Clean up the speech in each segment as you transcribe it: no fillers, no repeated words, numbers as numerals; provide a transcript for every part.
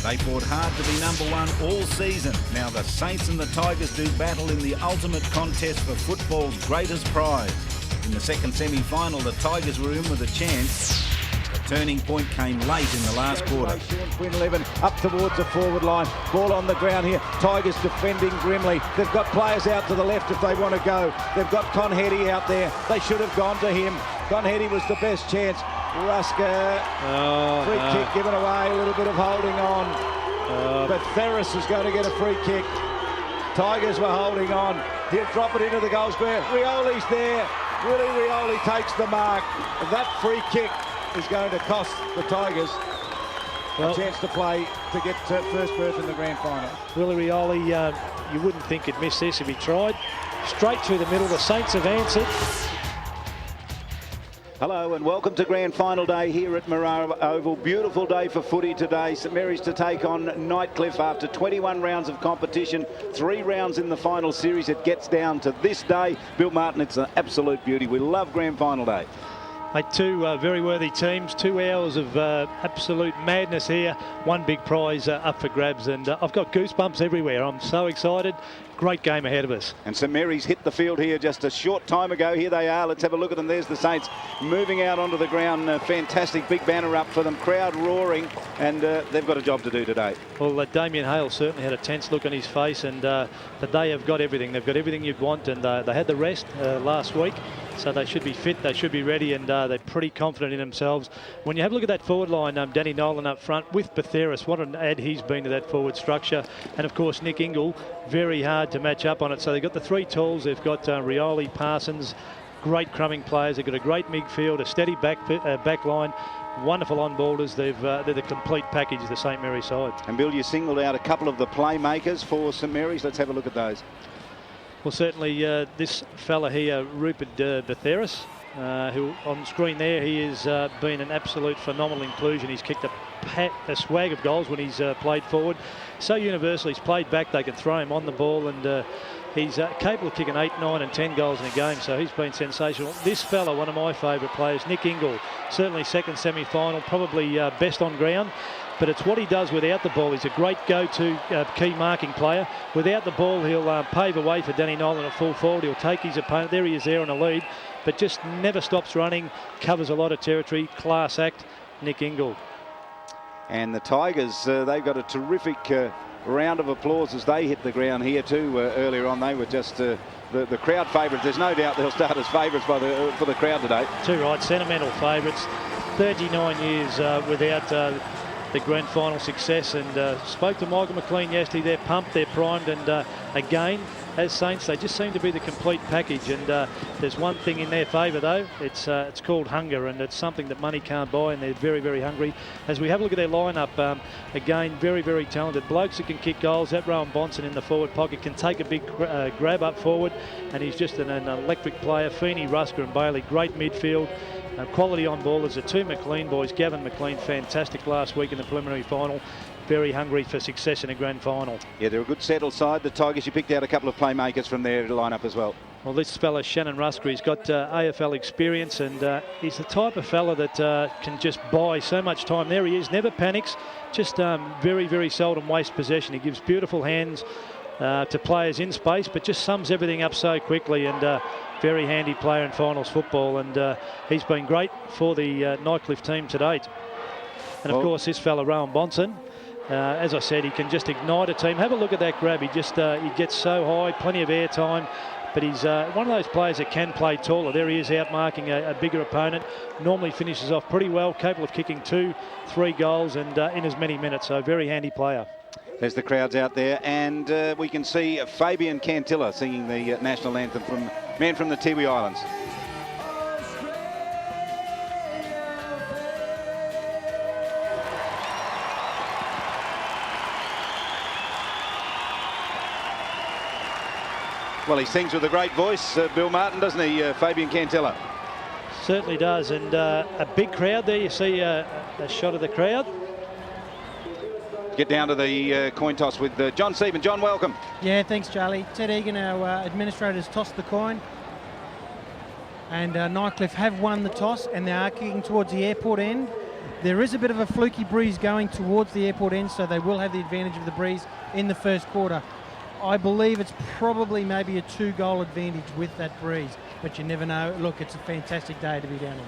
They fought hard to be number one all season. Now the Saints and the Tigers do battle in the ultimate contest for football's greatest prize. In the second semi-final, the Tigers were in with a chance. The turning point came late in the last quarter. Quinn 11 up towards the forward line. Ball on the ground here. Tigers defending grimly. They've got players out to the left if they want to go. They've got Conheady out there. They should have gone to him. Conheady was the best chance. Rusker, free kick given away, a little bit of holding on. But Ferris is going to get a free kick. Tigers were holding on. He'll drop it into the goal square. Rioli's there. Willie Rioli takes the mark. That free kick is going to cost the Tigers a chance to play to get first berth in the grand final. Willie Rioli, you wouldn't think he'd miss this if he tried. Straight through the middle, the Saints have answered. Hello and welcome to Grand Final Day here at Marara Oval. Beautiful day for footy today. StMarys to take on Nightcliff after 21 rounds of competition, 3 rounds in the final series. It gets down to this day. Bill Martin, it's an absolute beauty. We love Grand Final Day. Two very worthy teams, 2 hours of absolute madness here. One big prize up for grabs, and I've got goosebumps everywhere. I'm so excited. Great game ahead of us. And StMarys hit the field here just a short time ago. Here they are. Let's have a look at them. There's the Saints moving out onto the ground. Fantastic big banner up for them. Crowd roaring, and they've got a job to do today. Well, Damien Hale certainly had a tense look on his face, and but they have got everything. They've got everything you'd want, and they had the rest last week, so they should be fit. They should be ready, and they're pretty confident in themselves. When you have a look at that forward line, Danny Nolan up front with Batheris, what an add he's been to that forward structure. And of course Nick Ingle, very hard to match up on it. So they've got the 3 tools. They've got Rioli, Parsons, great crumbing players. They've got a great midfield, a steady back line, wonderful on-ballers. They're the complete package, the St Marys side. And Bill, you singled out a couple of the playmakers for St Marys. Let's have a look at those. Well, certainly this fella here, Rupert Batheris, who on screen there, he has been an absolute phenomenal inclusion. He's kicked a swag of goals when he's played forward. So universal, he's played back. They can throw him on the ball, and he's capable of kicking 8, 9 and 10 goals in a game, so he's been sensational. This fella, one of my favourite players, Nick Ingle, certainly second semi-final, probably best on ground. But it's what he does without the ball. He's a great go-to key marking player. Without the ball, he'll pave a way for Danny Nolan at full forward. He'll take his opponent. There he is there in a lead, but just never stops running, covers a lot of territory. Class act, Nick Ingle. And the Tigers, they've got a terrific round of applause as they hit the ground here too. Earlier on, they were just the crowd favourites. There's no doubt they'll start as favourites for the crowd today. Too right, sentimental favourites. 39 years without the grand final success, and spoke to Michael McLean yesterday. They're pumped, they're primed, and again, as Saints, they just seem to be the complete package. And there's one thing in their favour though, it's called hunger, and it's something that money can't buy, and they're very, very hungry. As we have a look at their lineup, again, very, very talented blokes that can kick goals. That Rowan Bonson in the forward pocket can take a big grab up forward, and he's just an electric player. Feeney, Rusker and Bailey, great midfield. Quality on ballers, the 2 McLean boys. Gavin McLean, fantastic last week in the preliminary final. Very hungry for success in a grand final. Yeah, they're a good settled side. The Tigers, you picked out a couple of playmakers from their lineup as well. Well, this fella, Shannon Rusker, he's got AFL experience, and he's the type of fella that can just buy so much time. There he is, never panics, just very, very seldom waste possession. He gives beautiful hands to players in space, but just sums everything up so quickly, and very handy player in finals football, and he's been great for the Nightcliff team to date. And of course this fella Rowan Bonson, as I said, he can just ignite a team. Have a look at that grab. He just he gets so high, plenty of air time, but he's one of those players that can play taller. There he is out marking a bigger opponent. Normally finishes off pretty well, capable of kicking 2, 3 goals, and in as many minutes, so very handy player. There's the crowds out there, and we can see Fabian Cantilla singing the national anthem from man from the Tiwi Islands. Well, he sings with a great voice, Bill Martin, doesn't he, Fabian Cantilla? Certainly does, and a big crowd there. You see a shot of the crowd. Get down to the coin toss with John Stephen. John, welcome. Yeah, thanks, Charlie. Ted Egan, our administrators, tossed the coin. And Nightcliff have won the toss, and they are kicking towards the airport end. There is a bit of a fluky breeze going towards the airport end, so they will have the advantage of the breeze in the first quarter. I believe it's probably maybe a 2-goal advantage with that breeze, but you never know. Look, it's a fantastic day to be down here.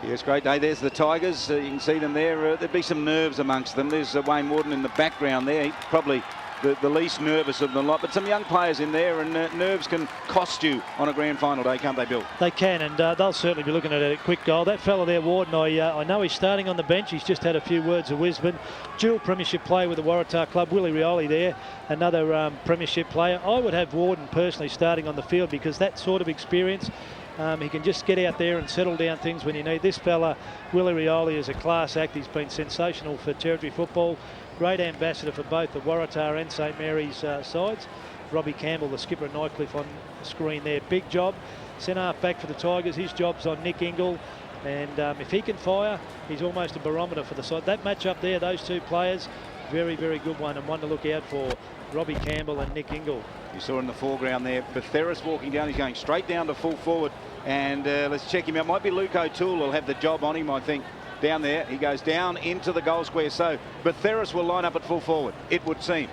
Yeah, it's a great day. There's the Tigers. You can see them there. There'd be some nerves amongst them. There's Wayne Warden in the background there. He's probably the least nervous of the lot, but some young players in there, and nerves can cost you on a grand final day, can't they, Bill? They can, and they'll certainly be looking at a quick goal. That fella there, Warden, I know he's starting on the bench. He's just had a few words of wisdom. Dual premiership player with the Waratah club. Willie Rioli there, another premiership player. I would have Warden personally starting on the field, because that sort of experience, he can just get out there and settle down things when you need. This fella, Willie Rioli, is a class act. He's been sensational for territory football. Great ambassador for both the Waratah and St Marys sides. Robbie Campbell, the skipper at Nightcliff, on the screen there. Big job. Centre half back for the Tigers. His job's on Nick Ingle. And if he can fire, he's almost a barometer for the side. That match up there, those two players, very, very good one, and one to look out for. Robbie Campbell and Nick Ingle. You saw in the foreground there, Betheris walking down. He's going straight down to full forward. And let's check him out. Might be Luke O'Toole will have the job on him, I think. Down there, he goes down into the goal square. So Betheris will line up at full forward, it would seem.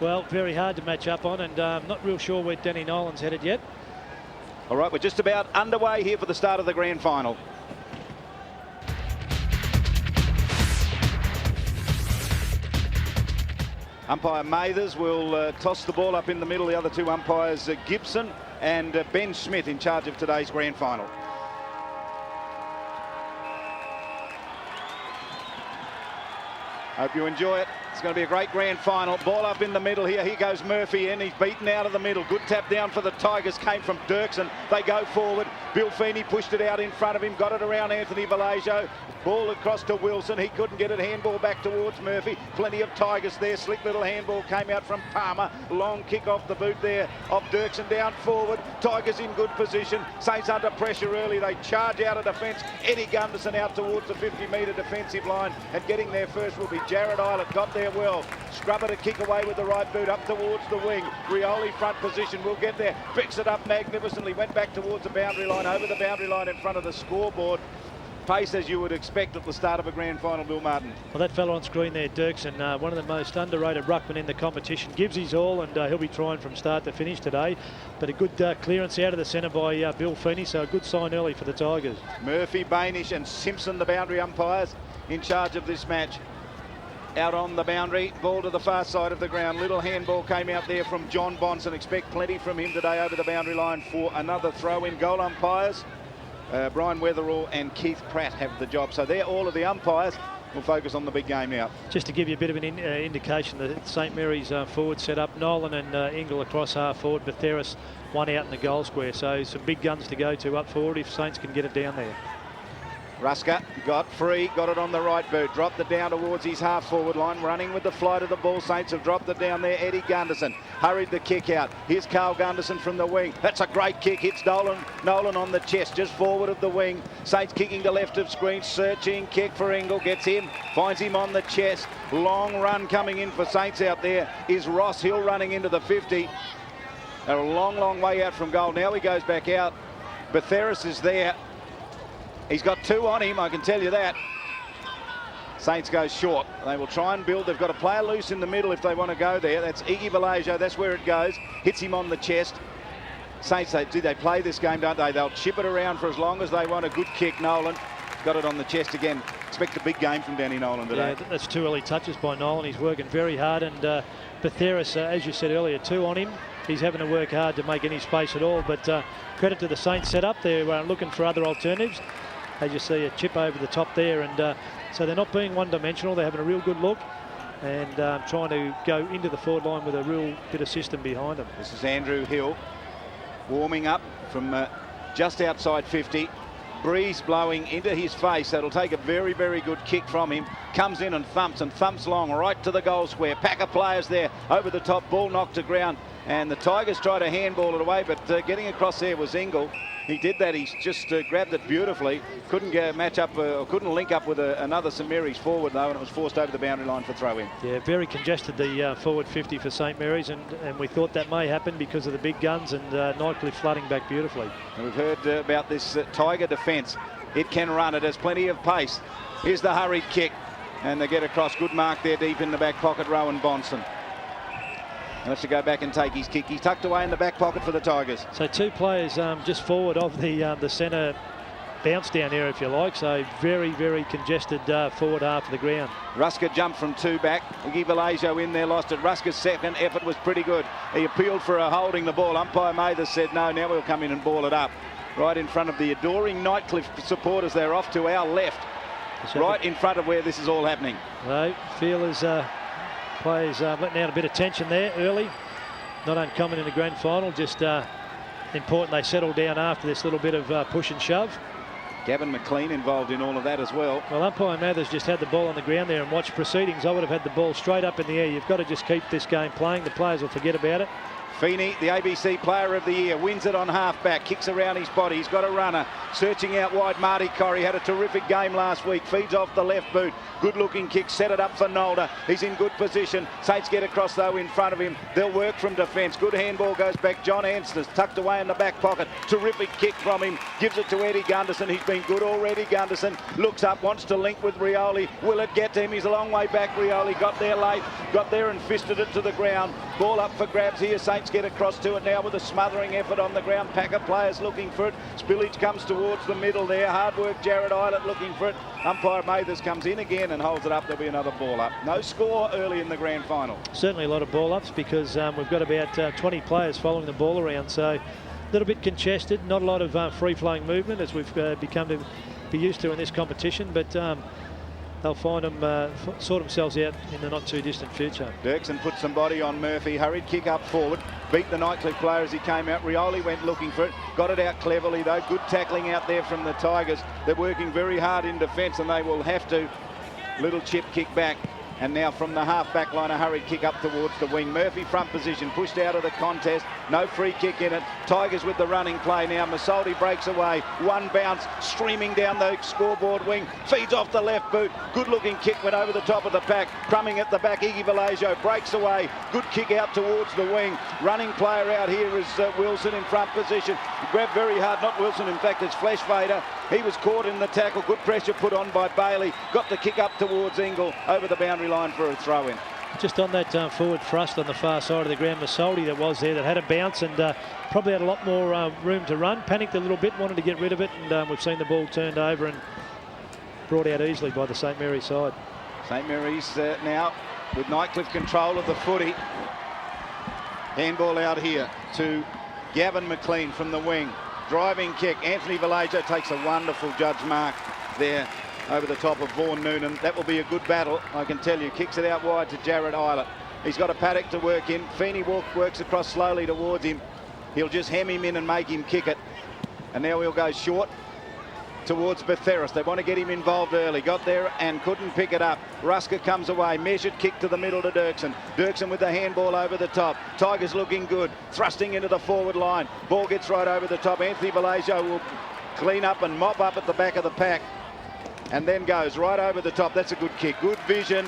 Well, very hard to match up on, and not real sure where Danny Nolan's headed yet. All right, we're just about underway here for the start of the grand final. Umpire Mathers will toss the ball up in the middle. The other two umpires, Gibson and Ben Smith, in charge of today's grand final. Hope you enjoy it. It's going to be a great grand final. Ball up in the middle here. Here goes Murphy in. He's beaten out of the middle. Good tap down for the Tigers. Came from Dirksen. They go forward. Bill Feeney pushed it out in front of him. Got it around Anthony Vallejo. Ball across to Wilson. He couldn't get it. Handball back towards Murphy. Plenty of Tigers there. Slick little handball came out from Palmer. Long kick off the boot there of Dirksen down forward. Tigers in good position. Saints under pressure early. They charge out of defence. Eddie Gunderson out towards the 50-metre defensive line. And getting there first will be Jared Eilert. Got there well. Scrubber to kick away with the right boot up towards the wing. Rioli front position will get there. Picks it up magnificently. Went back towards the boundary line. Over the boundary line in front of the scoreboard. Pace as you would expect at the start of a grand final, Bill Martin. Well, that fellow on screen there, Dirksen, one of the most underrated ruckmen in the competition. Gives his all, and he'll be trying from start to finish today. But a good clearance out of the centre by Bill Feeney, so a good sign early for the Tigers. Murphy, Bainish and Simpson, the boundary umpires, in charge of this match. Out on the boundary, ball to the far side of the ground. Little handball came out there from John Bonson. Expect plenty from him today over the boundary line for another throw-in. Goal umpires, Brian Weatherall and Keith Pratt have the job. So they're all of the umpires. We'll focus on the big game now. Just to give you a bit of an indication, the St Marys forward set up. Nolan and Ingle across half forward. Betheris one out in the goal square. So some big guns to go to up forward if Saints can get it down there. Rusker got free, got it on the right boot, dropped it down towards his half-forward line, running with the flight of the ball. Saints have dropped it down there. Eddie Gunderson hurried the kick out. Here's Carl Gunderson from the wing. That's a great kick. Hits Nolan on the chest, just forward of the wing. Saints kicking to left of screen, searching, kick for Ingle, gets him, finds him on the chest. Long run coming in for Saints out there is Ross Hill running into the 50. They're a long, long way out from goal. Now he goes back out. Betheris is there. He's got two on him, I can tell you that. Saints go short. They will try and build. They've got a player loose in the middle if they want to go there. That's Iggy Vallejo. That's where it goes. Hits him on the chest. Saints, they play this game, don't they? They'll chip it around for as long as they want. A good kick. Nolan got it on the chest again. Expect a big game from Danny Nolan today. Yeah, that's two early touches by Nolan. He's working very hard. And Betheris, as you said earlier, two on him. He's having to work hard to make any space at all. But credit to the Saints setup. They're looking for other alternatives. As you see, a chip over the top there, and so they're not being one-dimensional. They're having a real good look and trying to go into the forward line with a real bit of system behind them. This is Andrew Hill warming up from just outside 50. Breeze blowing into his face. That'll take a very, very good kick from him. Comes in and thumps long right to the goal square. Pack of players there over the top. Ball knocked to ground, and the Tigers try to handball it away, but getting across there was Ingle. He did that. He's just grabbed it beautifully. Couldn't match up or couldn't link up with another St Marys forward though, and it was forced over the boundary line for throw-in. Yeah, very congested the forward 50 for St Marys, and we thought that may happen because of the big guns and Nightcliff flooding back beautifully. And we've heard about this Tiger defence. It can run. It has plenty of pace. Here's the hurried kick. And they get across. Good mark there deep in the back pocket, Rowan Bonson. He wants to go back and take his kick. He's tucked away in the back pocket for the Tigers. So 2 players just forward of the centre bounce down area, if you like. So very, very congested forward half of the ground. Rusker jumped from 2 back. Iggy Vallejo in there, lost it. Rusker's second effort was pretty good. He appealed for a holding the ball. Umpire Mathers said no, now we'll come in and ball it up. Right in front of the adoring Nightcliff supporters. They're off to our left. Right in front of where this is all happening. No, feel as players letting out a bit of tension there early. Not uncommon in the grand final. Just important they settle down after this little bit of push and shove. Gavin McLean involved in all of that as well. Well, umpire Mathers just had the ball on the ground there and watched proceedings. I would have had the ball straight up in the air. You've got to just keep this game playing. The players will forget about it. Feeney, the ABC Player of the Year, wins it on half-back, kicks around his body. He's got a runner, searching out wide. Marty Corrie had a terrific game last week, feeds off the left boot. Good-looking kick, set it up for Nolder. He's in good position. Saints get across, though, in front of him. They'll work from defence. Good handball goes back. John Ansters tucked away in the back pocket. Terrific kick from him. Gives it to Eddie Gunderson. He's been good already. Gunderson looks up, wants to link with Rioli. Will it get to him? He's a long way back, Rioli. Got there late, got there and fisted it to the ground. Ball up for grabs here. Saints get across to it now with a smothering effort on the ground. Pack of players looking for it. Spillage comes towards the middle there. Hard work, Jared Eilert looking for it. Umpire Mathers comes in again and holds it up. There'll be another ball up. No score early in the grand final. Certainly a lot of ball ups because we've got about 20 players following the ball around. So a little bit congested, not a lot of free-flowing movement as we've become to be used to in this competition. But they'll find them, sort themselves out in the not too distant future. Dirksen put some body on Murphy. Hurried kick up forward. Beat the Nightcliff player as he came out. Rioli went looking for it. Got it out cleverly though. Good tackling out there from the Tigers. They're working very hard in defence and they will have to. Little chip kick back. And now from the half-back line, a hurried kick up towards the wing. Murphy front position, pushed out of the contest. No free kick in it. Tigers with the running play now. Masoldi breaks away. One bounce, streaming down the scoreboard wing. Feeds off the left boot. Good-looking kick went over the top of the pack. Crumbing at the back, Iggy Vallejo breaks away. Good kick out towards the wing. Running player out here is Wilson in front position. Grabbed very hard, not Wilson, in fact, it's Fleshvader. He was caught in the tackle. Good pressure put on by Bailey. Got the kick up towards Ingle over the boundary line for a throw-in. Just on that forward thrust on the far side of the ground, Masoldi that was there that had a bounce and probably had a lot more room to run. Panicked a little bit, wanted to get rid of it, and we've seen the ball turned over and brought out easily by the St Marys side. St Marys now with Nightcliff control of the footy. Handball out here to Gavin McLean from the wing. Driving kick. Anthony Vallejo takes a wonderful judge mark there over the top of Vaughan Noonan. That will be a good battle, I can tell you. Kicks it out wide to Jared Eilert. He's got a paddock to work in. Feeney works across slowly towards him. He'll just hem him in and make him kick it. And now he'll go short towards Betheris. They want to get him involved early. Got there and couldn't pick it up. Rusker comes away. Measured kick to the middle to Dirksen. Dirksen with the handball over the top. Tigers looking good. Thrusting into the forward line. Ball gets right over the top. Anthony Vallejo will clean up and mop up at the back of the pack. And then goes right over the top. That's a good kick. Good vision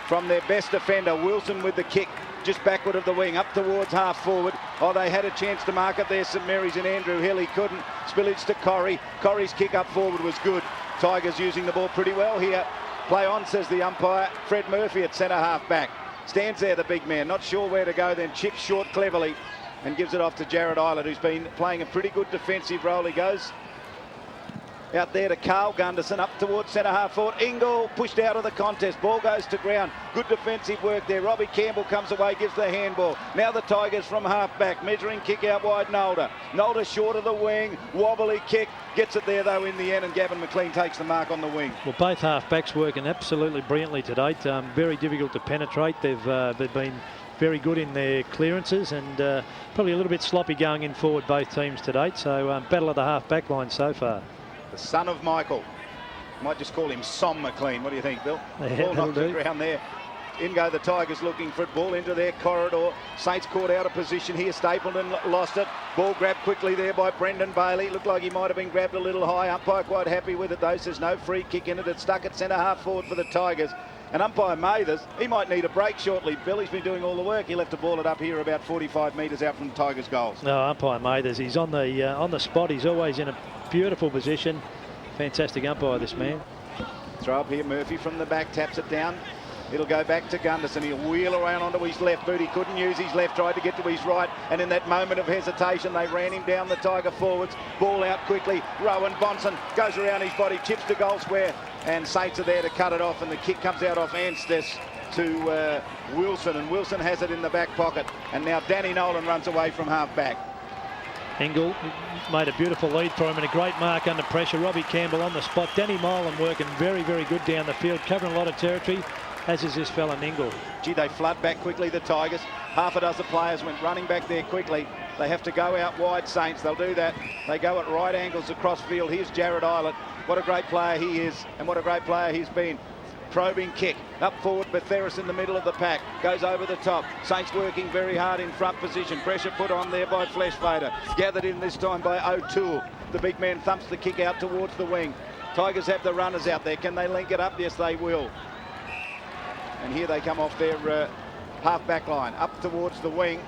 from their best defender. Wilson with the kick. Just backward of the wing, up towards half forward. Oh, they had a chance to mark it there, St Marys and Andrew Hill. He couldn't. Spillage to Corrie. Corrie's kick up forward was good. Tigers using the ball pretty well here. Play on, says the umpire. Fred Murphy at centre half back. Stands there, the big man. Not sure where to go, then chips short cleverly and gives it off to Jared Eilert, who's been playing a pretty good defensive role. He goes out there to Carl Gunderson, up towards centre half forward. Ingle pushed out of the contest. Ball goes to ground. Good defensive work there. Robbie Campbell comes away, gives the handball. Now the Tigers from half back. Measuring kick out wide, Nolder. Nolder short of the wing. Wobbly kick. Gets it there though in the end, and Gavin McLean takes the mark on the wing. Well, both half backs working absolutely brilliantly to date. Very difficult to penetrate. They've been very good in their clearances and probably a little bit sloppy going in forward, both teams to date. So battle of the half back line so far. The son of Michael. Might just call him Som McLean. What do you think, Bill? Yeah, ball knocked the ground there. In go the Tigers looking for it. Ball into their corridor. Saints caught out of position here. Stapleton lost it. Ball grabbed quickly there by Brendan Bailey. Looked like he might have been grabbed a little high. Umpire quite happy with it though. Says no free kick in it. It's stuck at centre half forward for the Tigers. And umpire Mathers, he might need a break shortly. Bill, he's been doing all the work. He'll have to ball it up here about 45 metres out from Tigers' goals. No, umpire Mathers, he's on the spot. He's always in a beautiful position. Fantastic umpire, this man. Throw up here, Murphy from the back, taps it down. It'll go back to Gunderson. He'll wheel around onto his left boot. He couldn't use his left, tried to get to his right. And in that moment of hesitation, they ran him down the Tiger forwards. Ball out quickly. Rowan Bonson goes around his body, chips to goal square. And Saints are there to cut it off. And the kick comes out off Anstis to Wilson. And Wilson has it in the back pocket. And now Danny Nolan runs away from half back. Engel made a beautiful lead for him and a great mark under pressure. Robbie Campbell on the spot. Danny Molan working very, very good down the field, covering a lot of territory, as is this fella Engel. Gee, they flood back quickly, the Tigers. Half a dozen players went running back there quickly. They have to go out wide, Saints. They'll do that. They go at right angles across field. Here's Jared Eilert. What a great player he is, and what a great player he's been. Probing kick up forward, Betheris in the middle of the pack, goes over the top. Saints working very hard in front position. Pressure put on there by Fleshfader, gathered in this time by O'Toole. The big man thumps the kick out towards the wing. Tigers have the runners out there. Can they link it up? Yes, they will. And here they come off their half back line up towards the wing.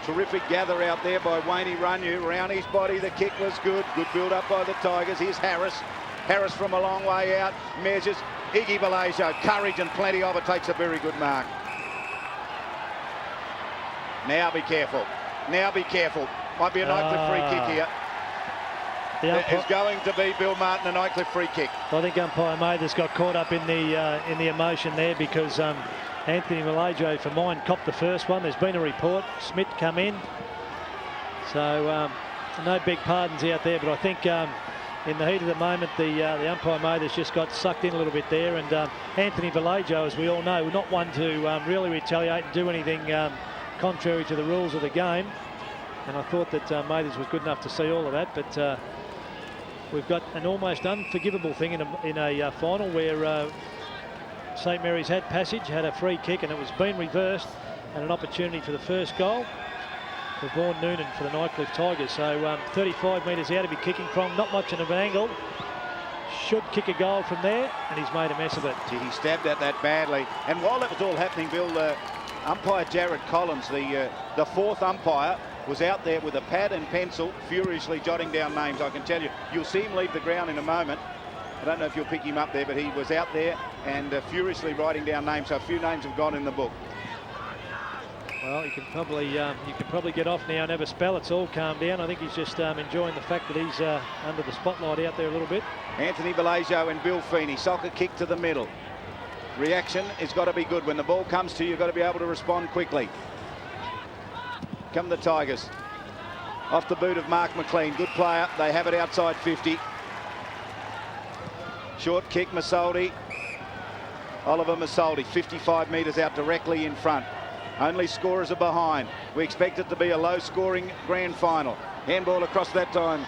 Terrific gather out there by Wayne Runyu. Round his body, the kick was good. Good build up by the Tigers. Here's Harris. Harris from a long way out, measures. Iggy Balajo, courage and plenty of it, takes a very good mark. Now be careful. Now be careful. Might be a Nightcliff free kick here. It's going to be Bill Martin, a Nightcliff free kick. I think umpire Mathers got caught up in the emotion there, because Anthony Balajo for mine copped the first one. There's been a report. Smith come in. So no big pardons out there, but I think in the heat of the moment, the umpire Mathers just got sucked in a little bit there. And Anthony Vallejo, as we all know, not one to really retaliate and do anything contrary to the rules of the game. And I thought that Mathers was good enough to see all of that. But we've got an almost unforgivable thing in a final where St Mary's had passage, had a free kick, and it was being reversed, and an opportunity for the first goal for Vaughan Noonan for the Nightcliff Tigers. So 35 metres out to be kicking from, not much of an angle. Should kick a goal from there, and he's made a mess of it. Gee, he stabbed at that badly. And while that was all happening, Bill, umpire Jared Collins, the fourth umpire, was out there with a pad and pencil, furiously jotting down names. I can tell you, you'll see him leave the ground in a moment. I don't know if you'll pick him up there, but he was out there and furiously writing down names. So a few names have gone in the book. Well, you can probably get off now and have a spell. It's all calmed down. I think he's just enjoying the fact that he's under the spotlight out there a little bit. Anthony Balajo and Bill Feeney. Soccer kick to the middle. Reaction has got to be good. When the ball comes to you, you've got to be able to respond quickly. Come the Tigers. Off the boot of Mark McLean. Good player. They have it outside 50. Short kick, Masoldi. Oliver Masoldi, 55 metres out directly in front. Only scorers are behind. We expect it to be a low-scoring grand final. Handball across that time.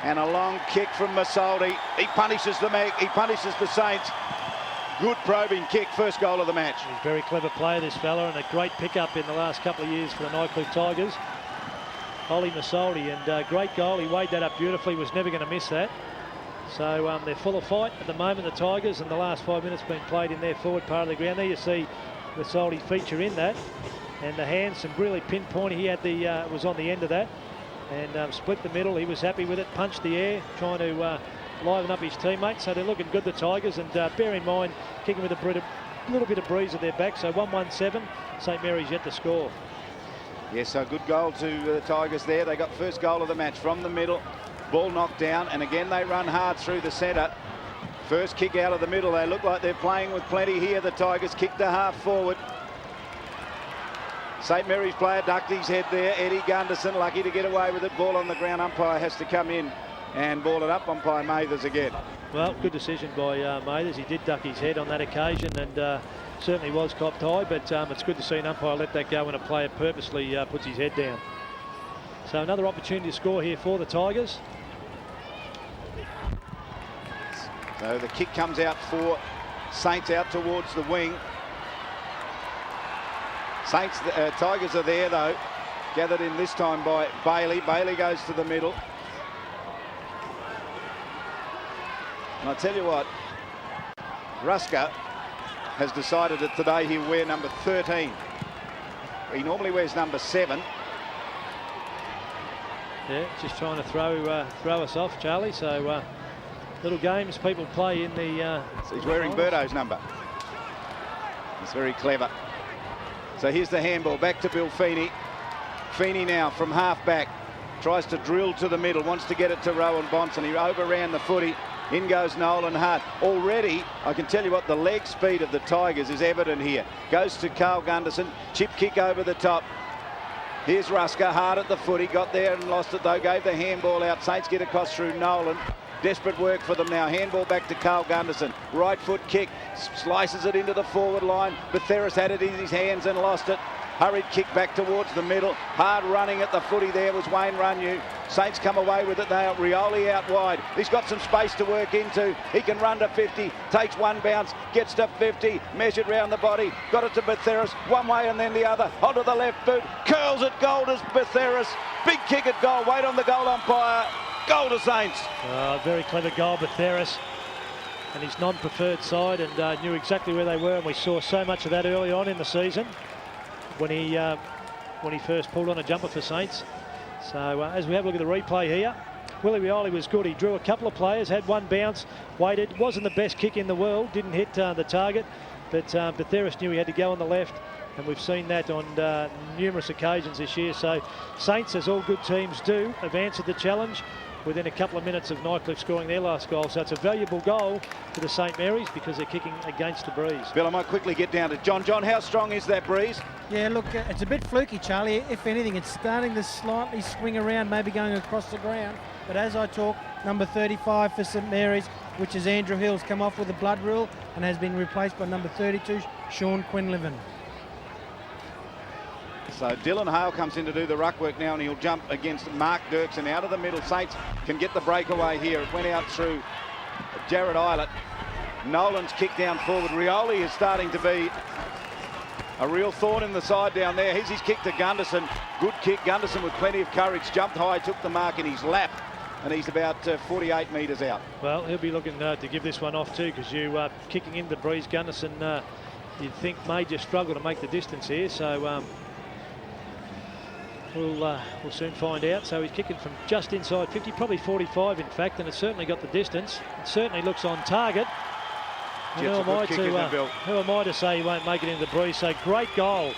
And a long kick from Masoldi. He punishes the Saints. Good probing kick, first goal of the match. He's a very clever player, this fella, and a great pickup in the last couple of years for the Nightcliff Tigers. Ollie Masoldi, and great goal. He weighed that up beautifully, was never going to miss that. So they're full of fight at the moment, the Tigers, and the last 5 minutes being played in their forward part of the ground. There you see Masoldi feature in that, and the hands, some really pinpointing. He had was on the end of that, and split the middle. He was happy with it, punched the air, trying to liven up his teammates. So they're looking good, the Tigers, and bear in mind, kicking with a little bit of breeze at their back. So 1-1-7, St Mary's yet to score. Yes, a good goal to the Tigers there. They got first goal of the match from the middle. Ball knocked down, and again they run hard through the centre. First kick out of the middle. They look like they're playing with plenty here. The Tigers kick to half forward. St Mary's player ducked his head there. Eddie Gunderson lucky to get away with it. Ball on the ground. Umpire has to come in and ball it up. Umpire Mathers again. Well, good decision by Mathers. He did duck his head on that occasion, and certainly was copped high, but it's good to see an umpire let that go when a player purposely puts his head down. So another opportunity to score here for the Tigers. So the kick comes out for Saints out towards the wing. Saints, Tigers are there though, gathered in this time by Bailey. Bailey goes to the middle. And I tell you what, Ruska has decided that today he'll wear number 13. He normally wears number 7. Yeah, just trying to throw us off, Charlie. So little games people play in the... So he's wearing Birdo's number. It's very clever. So here's the handball back to Bill Feeney. Feeney now from half back. Tries to drill to the middle, wants to get it to Rowan Bonson. He overran the footy. In goes Nolan Hart. Already, I can tell you what, the leg speed of the Tigers is evident here. Goes to Carl Gunderson. Chip kick over the top. Here's Rusker, hard at the footy. Got there and lost it though. Gave the handball out. Saints get across through Nolan. Desperate work for them now. Handball back to Carl Gunderson. Right foot kick. Slices it into the forward line. Butheris had it in his hands and lost it. Hurried kick back towards the middle. Hard running at the footy there was Wayne Runyu. Saints come away with it now. Rioli out wide. He's got some space to work into. He can run to 50. Takes one bounce. Gets to 50. Measured round the body. Got it to Butheris. One way and then the other. Onto the left boot. Curls it goal to Butheris. Big kick at goal. Wait on the goal umpire. Goal to Saints. Very clever goal, Butheris and his non-preferred side, and knew exactly where they were, and we saw so much of that early on in the season when he first pulled on a jumper for Saints. So as we have a look at the replay here, Willie Rioli was good. He drew a couple of players, had one bounce, waited. Wasn't the best kick in the world, didn't hit the target, but Butheris knew he had to go on the left, and we've seen that on numerous occasions this year. So Saints, as all good teams do, have answered the challenge within a couple of minutes of Nightcliff scoring their last goal. So it's a valuable goal for the St Marys because they're kicking against the breeze. Bill, I might quickly get down to John. John, how strong is that breeze? Yeah, look, it's a bit fluky, Charlie. If anything, it's starting to slightly swing around, maybe going across the ground. But as I talk, number 35 for St Marys, which is Andrew Hill's come off with a blood rule and has been replaced by number 32, Sean Quinlivan. So Dylan Hale comes in to do the ruck work now, and he'll jump against Mark Dirksen out of the middle. Saints can get the breakaway here. It went out through Jared Eilert. Nolan's kick down forward. Rioli is starting to be a real thorn in the side down there. Here's his kick to Gunderson. Good kick. Gunderson with plenty of courage. Jumped high, took the mark in his lap, and he's about 48 metres out. Well, he'll be looking to give this one off too, because you kicking into the breeze. Gunderson, you'd think may just struggle to make the distance here. So we'll soon find out. So he's kicking from just inside 50, probably 45 in fact, and it's certainly got the distance. It certainly looks on target. Who am I to say he won't make it into the breeze? So great goal.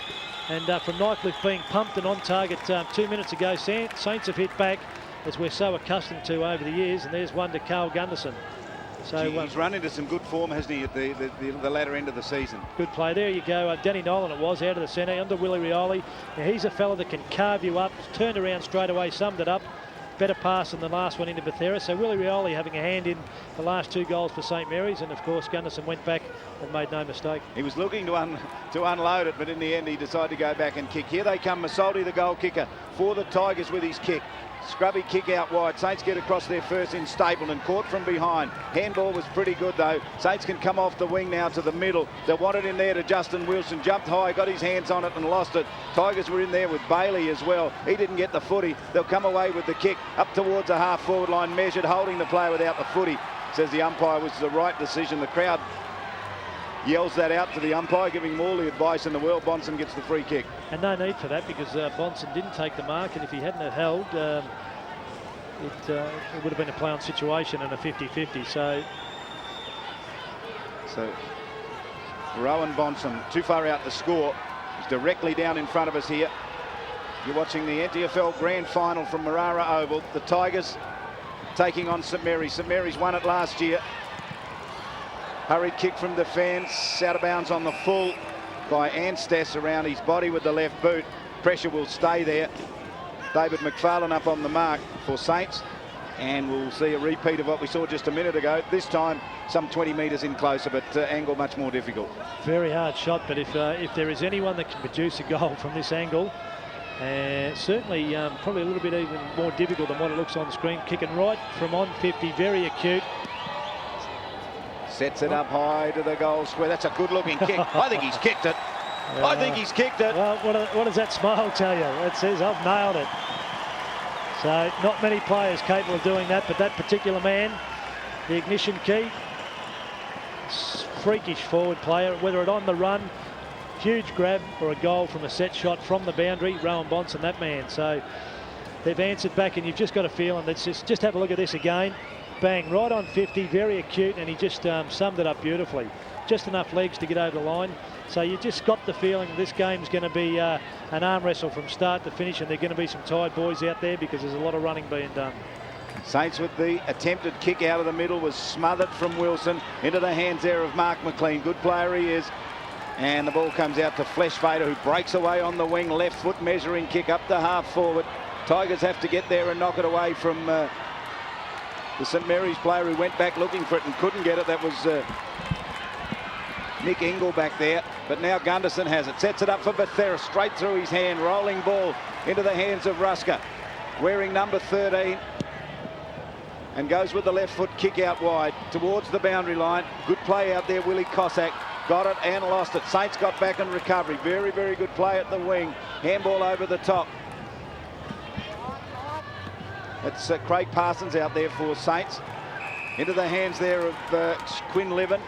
And from Nightcliff being pumped and on target 2 minutes ago, Saints have hit back, as we're so accustomed to over the years. And there's one to Carl Gunderson. So he's run into some good form, hasn't he, at the latter end of the season? Good play. There you go. Danny Nolan it was, out of the centre, under Willie Rioli. Now, he's a fella that can carve you up. Turned around straight away, summed it up. Better pass than the last one into Butheris. So Willie Rioli having a hand in the last two goals for St Marys, and of course Gunderson went back and made no mistake. He was looking to unload it, but in the end he decided to go back and kick. Here they come, Masoldi, the goal kicker for the Tigers with his kick. Scrubby kick out wide. Saints get across there first in Stapleton, caught from behind. Handball was pretty good though. Saints can come off the wing now to the middle. They want it in there to Justin Wilson. Jumped high, got his hands on it and lost it. Tigers were in there with Bailey as well. He didn't get the footy. They'll come away with the kick up towards the half forward line, measured, holding the player without the footy. Says the umpire was the right decision. The crowd yells that out to the umpire, giving him all the advice in the world. Bonson gets the free kick. And no need for that, because Bonson didn't take the mark, and if he hadn't have held, it would have been a play-on situation and a 50-50. So Rowan Bonson, too far out to score. He's directly down in front of us here. You're watching the NTFL Grand Final from Marara Oval. The Tigers taking on St Marys. St Marys won it last year. Hurried kick from defence, out of bounds on the full by Anstess around his body with the left boot. Pressure will stay there. David McFarlane up on the mark for Saints, and we'll see a repeat of what we saw just a minute ago. This time some 20 metres in closer, but angle much more difficult. Very hard shot, but if there is anyone that can produce a goal from this angle, certainly probably a little bit even more difficult than what it looks on the screen. Kicking right from on 50, very acute. Sets it up high to the goal square. That's a good-looking kick. I think he's kicked it. I think he's kicked it. Well, what does that smile tell you? It says, I've nailed it. So not many players capable of doing that, but that particular man, the ignition key, freakish forward player, whether it on the run, huge grab, or a goal from a set shot from the boundary. Rowan Bonson, that man. So they've answered back, and you've just got a feeling that just have a look at this again. Bang, right on 50, very acute, and he just summed it up beautifully. Just enough legs to get over the line. So you just got the feeling this game's going to be an arm wrestle from start to finish, and there are going to be some tired boys out there because there's a lot of running being done. Saints with the attempted kick out of the middle was smothered from Wilson into the hands there of Mark McLean. Good player he is. And the ball comes out to Fleshfader, who breaks away on the wing. Left foot measuring kick up to half forward. Tigers have to get there and knock it away from the St Mary's player who went back looking for it and couldn't get it. That was Nick Ingle back there. But now Gunderson has it. Sets it up for Betheris. Straight through his hand. Rolling ball into the hands of Rusker. Wearing number 13. And goes with the left foot kick out wide towards the boundary line. Good play out there, Willie Cossack. Got it and lost it. Saints got back in recovery. Very, very good play at the wing. Handball over the top. It's Craig Parsons out there for Saints. Into the hands there of Quinn Levin.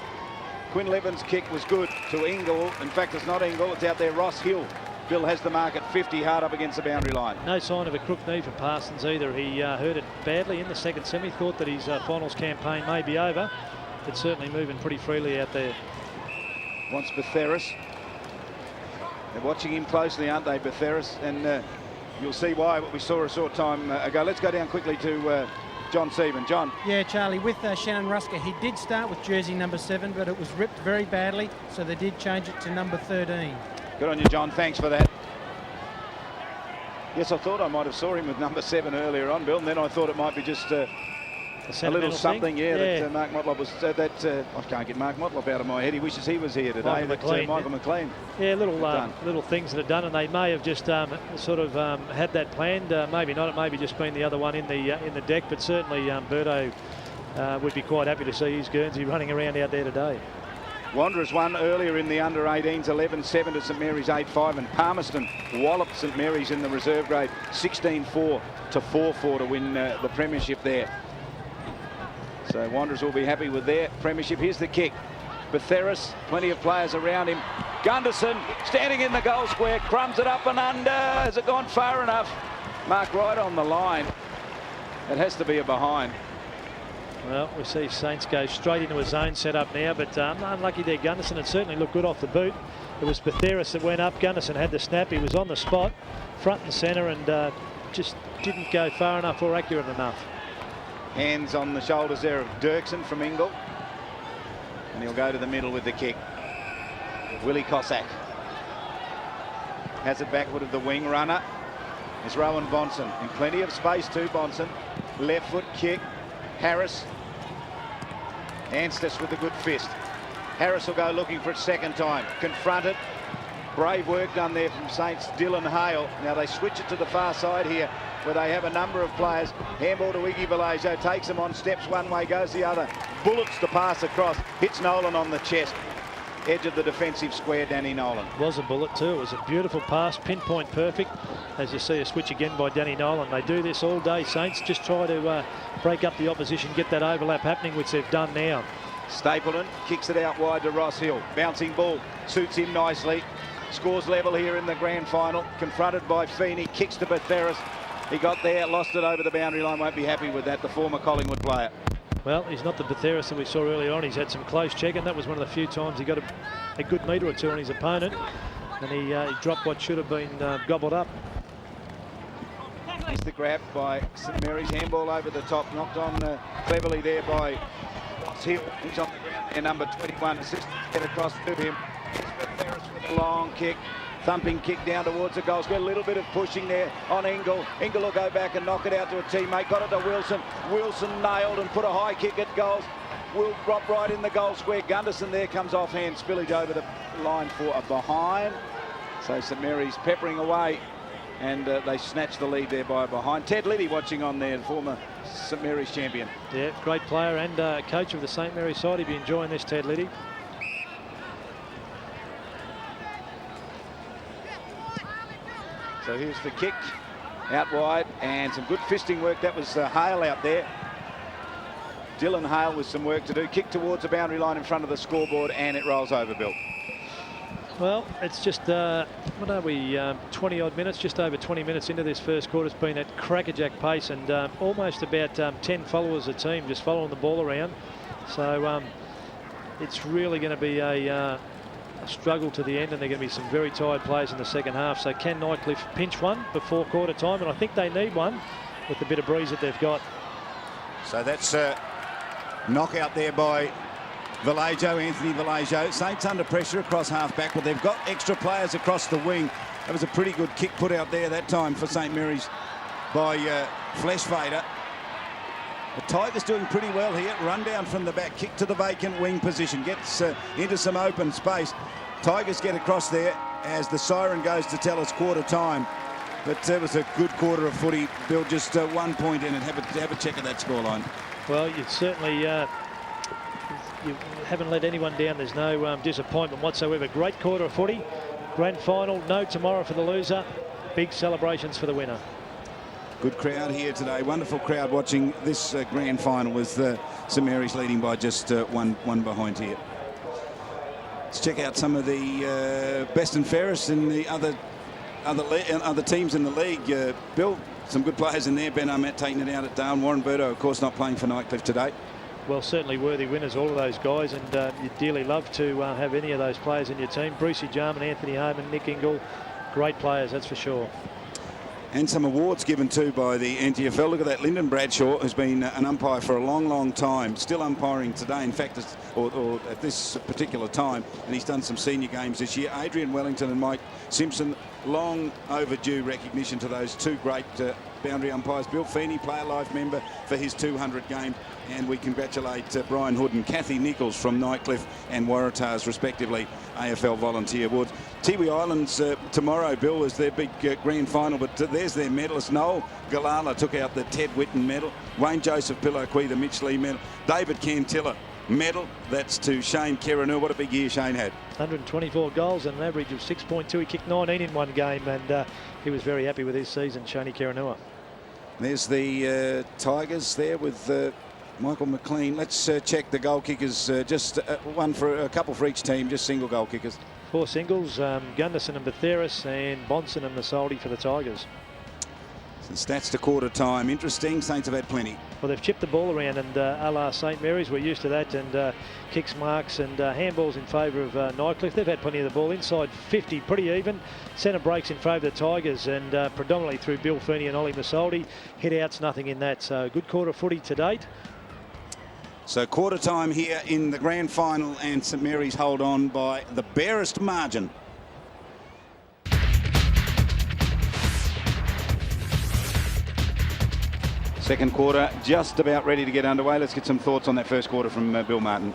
Quinn Levin's kick was good to Ingle. In fact, it's not Ingle, it's out there Ross Hill. Bill has the mark at 50, hard up against the boundary line. No sign of a crook knee for Parsons either. He hurt it badly in the second semi. Thought that his finals campaign may be over, but certainly moving pretty freely out there. Wants Betheris. They're watching him closely, aren't they, Betheris? And you'll see why, what we saw a short time ago. Let's go down quickly to John Seaman. John. Yeah, Charlie, with Shannon Rusker, he did start with jersey number 7, but it was ripped very badly, so they did change it to number 13. Good on you, John. Thanks for that. Yes, I thought I might have saw him with number 7 earlier on, Bill, and then I thought it might be just a little something, that Mark Motlop was. I can't get Mark Motlop out of my head. He wishes he was here today. Michael McLean. Yeah, little things that are done, and they may have just sort of had that planned. Maybe not. It may be just been the other one in the deck, but certainly Birdo would be quite happy to see his Guernsey running around out there today. Wanderers won earlier in the under-18s, 11-7 to St Mary's 8-5, and Palmerston walloped St Mary's in the reserve grade 16-4 to 4-4 to win the premiership there. So Wanderers will be happy with their premiership. Here's the kick. Betheris, plenty of players around him. Gunderson standing in the goal square, crumbs it up and under. Has it gone far enough? Mark right on the line. It has to be a behind. Well, we see Saints go straight into a zone set up now, but unlucky there. Gunderson. It certainly looked good off the boot. It was Betheris that went up. Gunderson had the snap. He was on the spot, front and centre, and just didn't go far enough or accurate enough. Hands on the shoulders there of Dirksen from Ingle. And he'll go to the middle with the kick. Willie Cossack has it backward of the wing runner. Is Rowan Bonson in plenty of space too. Bonson, left foot kick. Harris. Anstis with a good fist. Harris will go looking for it second time. Confronted. Brave work done there from Saints. Dylan Hale. Now they switch it to the far side here, where they have a number of players. Handball to Iggy Vallejo, takes them on steps one way, goes the other. Bullets to pass across, hits Nolan on the chest. Edge of the defensive square, Danny Nolan. Was a bullet too. It was a beautiful pass, pinpoint perfect. As you see a switch again by Danny Nolan. They do this all day, Saints. Just try to break up the opposition, get that overlap happening, which they've done now. Stapleton kicks it out wide to Ross Hill. Bouncing ball, suits him nicely. Scores level here in the grand final. Confronted by Feeney, kicks to Betheris. He got there, lost it over the boundary line. Won't be happy with that, the former Collingwood player. Well, he's not the Betheris that we saw earlier on. He's had some close checking. That was one of the few times he got a good metre or two on his opponent. And he dropped what should have been gobbled up. Here's the grab by St Mary's. Handball over the top. Knocked on cleverly there by Ross Hill. He's on the ground there, number 21. Assistant get across to him. Betheris with a long kick. Thumping kick down towards the goal square. A little bit of pushing there on Ingle. Ingle will go back and knock it out to a teammate. Got it to Wilson. Wilson nailed and put a high kick at goals. Will drop right in the goal square. Gunderson there comes off hand. Spillage over the line for a behind. So St Mary's peppering away. And they snatched the lead there by a behind. Ted Liddy watching on there, former St Mary's champion. Yeah, great player and coach of the St Mary's side. He'd be enjoying this, Ted Liddy. So here's the kick out wide and some good fisting work. That was Hale out there. Dylan Hale with some work to do. Kick towards the boundary line in front of the scoreboard and it rolls over, Bill. Well, it's just, what are we, 20 odd minutes, just over 20 minutes into this first quarter. It's been at crackerjack pace, and almost about 10 followers a team just following the ball around. So it's really going to be a struggle to the end, and they're going to be some very tired players in the second half. So can Nightcliff pinch one before quarter time? And I think they need one with the bit of breeze that they've got. So that's a knockout there by Vallejo, Anthony Vallejo. Saints under pressure across half-back, but they've got extra players across the wing. That was a pretty good kick put out there that time for St Mary's by Fleshfader. The Tigers doing pretty well here. Run down from the back, kick to the vacant wing position, gets into some open space. Tigers get across there as the siren goes to tell us quarter time. But it was a good quarter of footy. Bill, just 1 point in it. Have a check of that scoreline. Well, you certainly you haven't let anyone down. There's no disappointment whatsoever. Great quarter of footy. Grand final, no tomorrow for the loser. Big celebrations for the winner. Good crowd here today. Wonderful crowd watching this grand final with St Mary's leading by just one behind here. Let's check out some of the best and fairest in the other teams in the league. Bill, some good players in there. Ben Armett taking it out at Darwin. Warren Burdo, of course, not playing for Nightcliff today. Well, certainly worthy winners, all of those guys, and you'd dearly love to have any of those players in your team. Brucey Jarman, Anthony Harman, Nick Ingle, great players, that's for sure. And some awards given too by the NTFL. Look at that, Lyndon Bradshaw, who's been an umpire for a long time, still umpiring today, in fact, or at this particular time, and he's done some senior games this year. Adrian Wellington and Mike Simpson, long overdue recognition to those two great boundary umpires. Bill Feeney, player life member for his 200 game, and we congratulate Brian Hood and Kathy Nichols from Nightcliff and Waratahs, respectively, AFL Volunteer Awards. Tiwi Islands tomorrow, Bill, is their big grand final, but there's their medalists. Noel Galala took out the Ted Whitten medal. Wayne Joseph Pilloquee, the Mitch Lee medal. David Cantilla medal. That's to Shane Kerenua. What a big year Shane had. 124 goals and an average of 6.2. He kicked 19 in one game, and he was very happy with his season, Shane Kerenua. There's the Tigers there with Michael McLean. Let's check the goal kickers. Just one for a couple for each team, just single goal kickers. 4 singles, Gunderson and Batheris, and Bonson and Masoldi for the Tigers. Some stats to quarter time. Interesting. Saints have had plenty. Well, they've chipped the ball around, and a la St Mary's, we're used to that, and kicks, marks and handballs in favour of Nightcliff. They've had plenty of the ball inside 50, pretty even. Centre breaks in favour of the Tigers, and predominantly through Bill Feeney and Ollie Masoldi. Hit outs, nothing in that. So good quarter of footy to date. So quarter time here in the grand final, and St Mary's hold on by the barest margin. Second quarter just about ready to get underway. Let's get some thoughts on that first quarter from Bill Martin.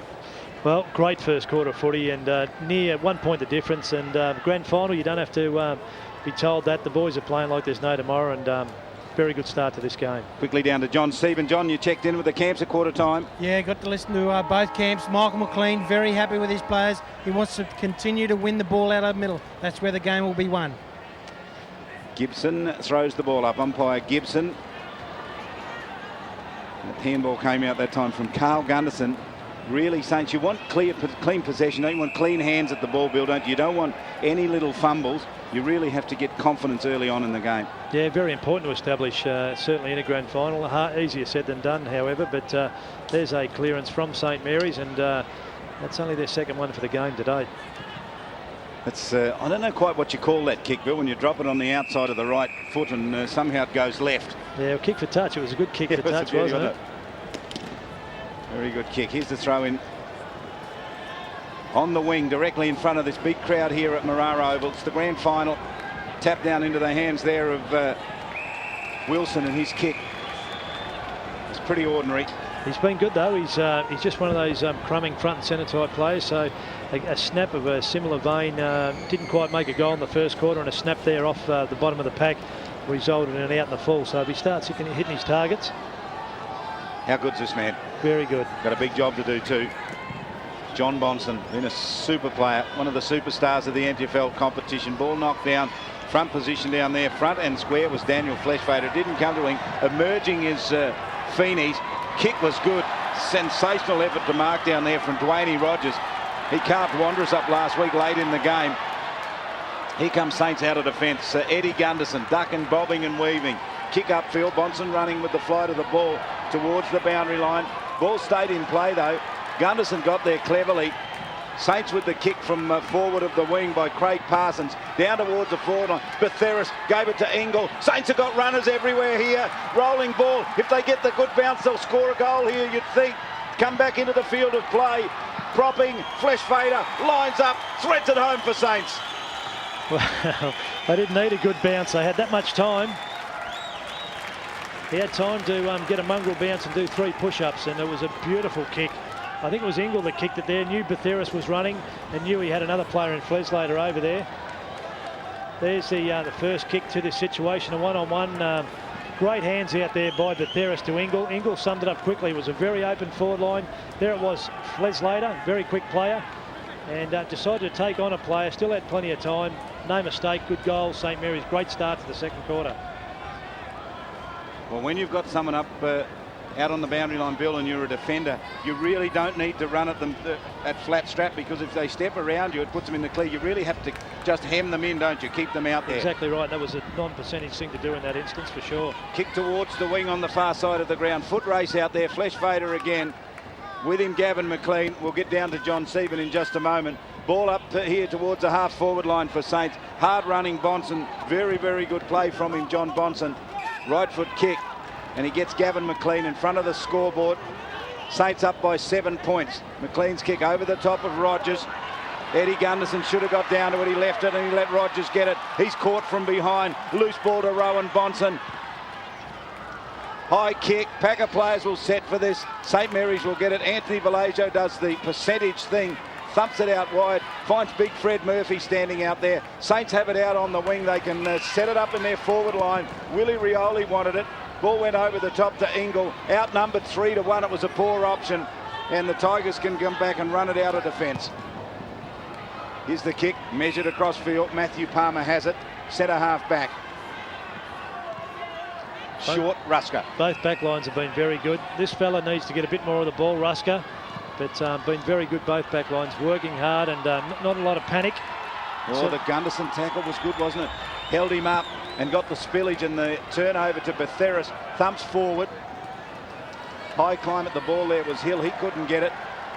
Well, great first quarter of footy, and near 1 point the difference, and grand final, you don't have to be told that. The boys are playing like there's no tomorrow, and very good start to this game. Quickly down to John Stephen. John, you checked in with the camps at quarter time. Yeah, got to listen to both camps. Michael McLean, very happy with his players. He wants to continue to win the ball out of the middle. That's where the game will be won. Gibson throws the ball up. Umpire Gibson. That handball came out that time from Carl Gunderson. Really, Saints, you want clean possession, don't you? Want clean hands at the ball, Bill, don't you? You don't want any little fumbles. You really have to get confidence early on in the game. Yeah, very important to establish, certainly in a grand final. Easier said than done, however, but there's a clearance from St Mary's, and that's only their second one for the game today. It's I don't know quite what you call that kick, Bill, when you drop it on the outside of the right foot and somehow it goes left. Yeah, well, kick for touch. It was a good kick for touch, wasn't it? Very good kick. Here's the throw in on the wing, directly in front of this big crowd here at Marara Oval. It's the grand final. Tap down into the hands there of Wilson, and his kick. It's pretty ordinary. He's been good though. He's just one of those crumbing front and centre type players. So a snap of a similar vein. Didn't quite make a goal in the first quarter, and a snap there off the bottom of the pack resulted in an out in the full. So if he starts hitting his targets. How good's this man? Very good. Got a big job to do too. John Bonson, been a super player, one of the superstars of the NTFL competition. Ball knocked down, front position down there, front and square was Daniel Fleshfader. Didn't come to him. Emerging is Feeney's. Kick was good. Sensational effort to mark down there from Dwayne Rogers. He carved Wanderers up last week late in the game. Here comes Saints out of defence. Eddie Gunderson ducking, bobbing and weaving. Kick upfield. Bonson running with the flight of the ball towards the boundary line. Ball stayed in play though. Gunderson got there cleverly. Saints with the kick from forward of the wing by Craig Parsons. Down towards the forward line. Betheris gave it to Ingle. Saints have got runners everywhere here. Rolling ball. If they get the good bounce, they'll score a goal here, you'd think. Come back into the field of play. Propping. Flesh fader. Lines up. Threads it home for Saints. Well, they didn't need a good bounce. They had that much time. He had time to get a mongrel bounce and do 3 push-ups, and it was a beautiful kick. I think it was Ingle that kicked it there, knew Betheris was running and knew he had another player in Fleslater over there. There's the first kick to this situation, a one-on-one. Great hands out there by Betheris to Ingle. Ingle summed it up quickly. It was a very open forward line. There it was, Fleslater, very quick player, and decided to take on a player. Still had plenty of time. No mistake, good goal, St Mary's. Great start to the second quarter. Well, when you've got someone up out on the boundary line, Bill, and you're a defender, you really don't need to run at them at flat strap, because if they step around you, it puts them in the clear. You really have to just hem them in, don't you? Keep them out there. Exactly right. That was a non-percentage thing to do in that instance, for sure. Kick towards the wing on the far side of the ground. Foot race out there. Flesh fader again. With him, Gavin McLean. We'll get down to John Seaman in just a moment. Ball up here towards the half-forward line for Saints. Hard-running Bonson. Very, very good play from him, John Bonson. Right foot kick. And he gets Gavin McLean in front of the scoreboard. Saints up by 7 points. McLean's kick over the top of Rogers. Eddie Gunderson should have got down to it. He left it and he let Rogers get it. He's caught from behind. Loose ball to Rowan Bonson. High kick. Packer players will set for this. St Mary's will get it. Anthony Vallejo does the percentage thing. Thumps it out wide. Finds big Fred Murphy standing out there. Saints have it out on the wing. They can set it up in their forward line. Willie Rioli wanted it. Ball went over the top to Ingle. Outnumbered 3-1. It was a poor option. And the Tigers can come back and run it out of defence. Here's the kick. Measured across field. Matthew Palmer has it. Centre half back. Short, Rusker. Both back lines have been very good. This fella needs to get a bit more of the ball, Rusker. But been very good, both back lines. Working hard and not a lot of panic. Oh, the Gunderson tackle was good, wasn't it? Held him up and got the spillage, and the turnover to Betheris. Thumps forward. High climb at the ball there was Hill. He couldn't get it.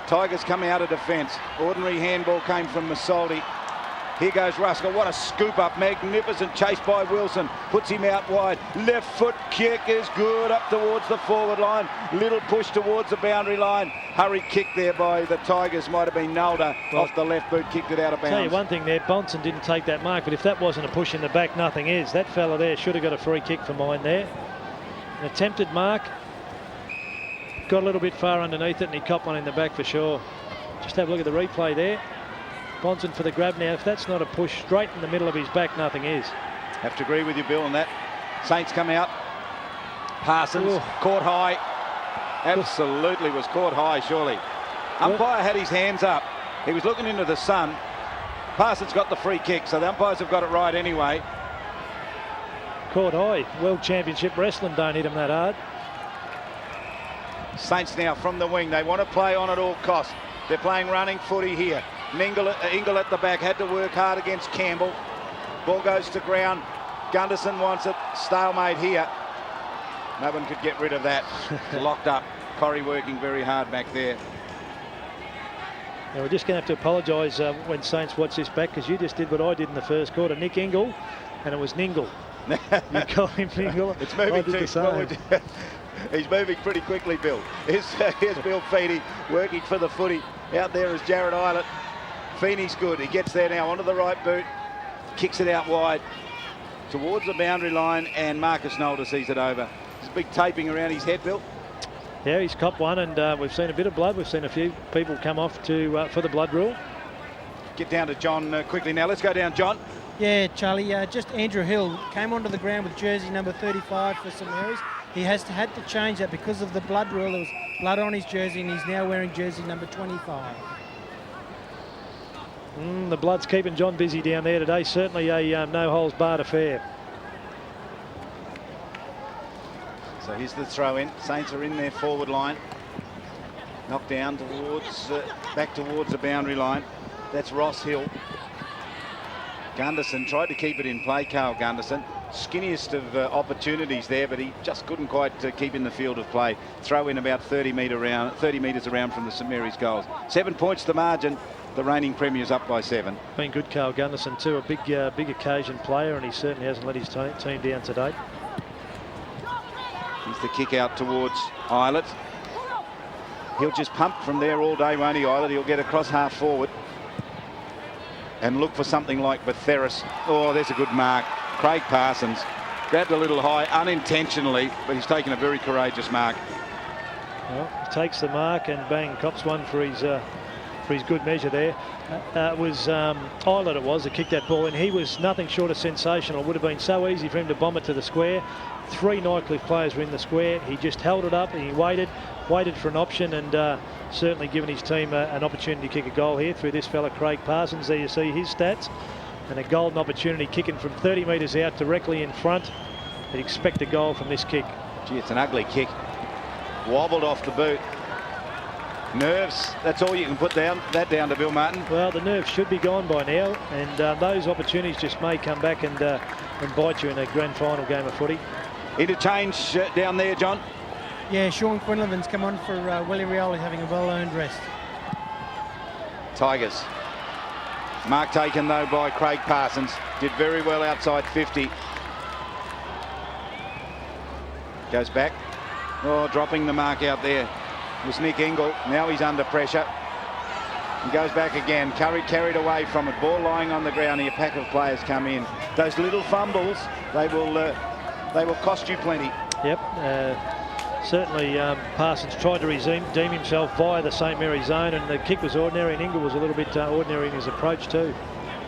Tigers come out of defence. Ordinary handball came from Masoldi. Here goes Rusker. What a scoop up. Magnificent chase by Wilson. Puts him out wide. Left foot kick is good up towards the forward line. Little push towards the boundary line. Hurry kick there by the Tigers. Might have been Nalder off the left boot. Kicked it out of bounds. Tell you one thing there. Bonson didn't take that mark, but if that wasn't a push in the back, nothing is. That fella there should have got a free kick for mine there. An attempted mark. Got a little bit far underneath it and he copped one in the back for sure. Just have a look at the replay there. Bonson for the grab now. If that's not a push straight in the middle of his back, nothing is. Have to agree with you, Bill, on that. Saints come out. Parsons caught high. Absolutely was caught high, surely. Umpire had his hands up. He was looking into the sun. Parsons got the free kick, so the umpires have got it right anyway. Caught high. World Championship wrestling don't hit him that hard. Saints now from the wing. They want to play on at all costs. They're playing running footy here. Ingle at the back had to work hard against Campbell. Ball goes to ground. Gunderson wants it. Stalemate here. No one could get rid of that. Locked up. Corrie working very hard back there. Now we're just going to have to apologise when Saints watch this back, because you just did what I did in the first quarter. Nick Ingle, and it was Ningle. You call him Ningle. It's moving too slow. He's moving pretty quickly, Bill. Here's Bill Feeney working for the footy. Out there is Jared Eilert. Feeney's good. He gets there now onto the right boot. Kicks it out wide towards the boundary line, and Marcus Nolder sees it over. There's a big taping around his head, Bill. Yeah, he's copped one, and we've seen a bit of blood. We've seen a few people come off to for the blood rule. Get down to John quickly now. Let's go down, John. Yeah, Charlie, just Andrew Hill came onto the ground with jersey number 35 for St Mary's. He had to change that because of the blood rule. There was blood on his jersey, and he's now wearing jersey number 25. The blood's keeping John busy down there today. Certainly a no-holds-barred affair. So here's the throw in. Saints are in their forward line. Knocked down towards, back towards the boundary line. That's Ross Hill. Gunderson tried to keep it in play, Carl Gunderson. Skinniest of opportunities there, but he just couldn't quite keep in the field of play. Throw in about 30 metres around from the StMarys goals. 7 points the margin. The reigning premiers up by 7. Been good, Carl Gunderson too, a big occasion player, and he certainly hasn't let his team down to date. Here's the kick out towards Eilert. He'll just pump from there all day, won't he, Eilert? He'll get across half forward and look for something like Betheris. Oh, there's a good mark. Craig Parsons grabbed a little high unintentionally, but he's taken a very courageous mark. Well, he takes the mark and bang, cops one for his good measure there. It was Eilert, it was, that kicked that ball, and he was nothing short of sensational. It would have been so easy for him to bomb it to the square. 3 Nightcliff players were in the square. He just held it up and he waited for an option, and certainly given his team an opportunity to kick a goal here through this fella Craig Parsons. There you see his stats, and a golden opportunity, kicking from 30 metres out directly in front. You'd expect a goal from this kick. Gee, it's an ugly kick. Wobbled off the boot. Nerves, that's all you can put down to Bill Martin. Well, the nerves should be gone by now, and those opportunities just may come back and bite you in a grand final game of footy. Interchange down there, John. Yeah, Sean Quinlivan's come on for Willie Rioli, having a well-earned rest. Tigers. Mark taken though by Craig Parsons. Did very well outside 50. Goes back. Oh, dropping the mark out there was Nick Ingle. Now he's under pressure. He goes back again. Carried away from it. Ball lying on the ground. Here, a pack of players come in. Those little fumbles, they will cost you plenty. Yep. Certainly Parsons tried to redeem himself via the St Mary's zone, and the kick was ordinary, and Ingle was a little bit ordinary in his approach too.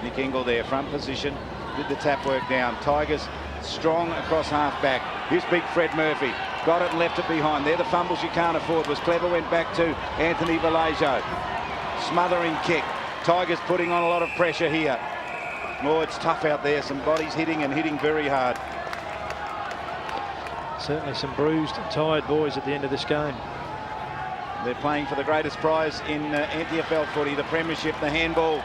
Nick Ingle there, front position, did the tap work down. Tigers strong across half back. Here's big Fred Murphy. Got it and left it behind. They're the fumbles you can't afford. Was clever, went back to Anthony Vallejo. Smothering kick. Tigers putting on a lot of pressure here. Oh, it's tough out there. Some bodies hitting and hitting very hard. Certainly some bruised, tired boys at the end of this game. They're playing for the greatest prize in NTFL footy, the premiership. The handball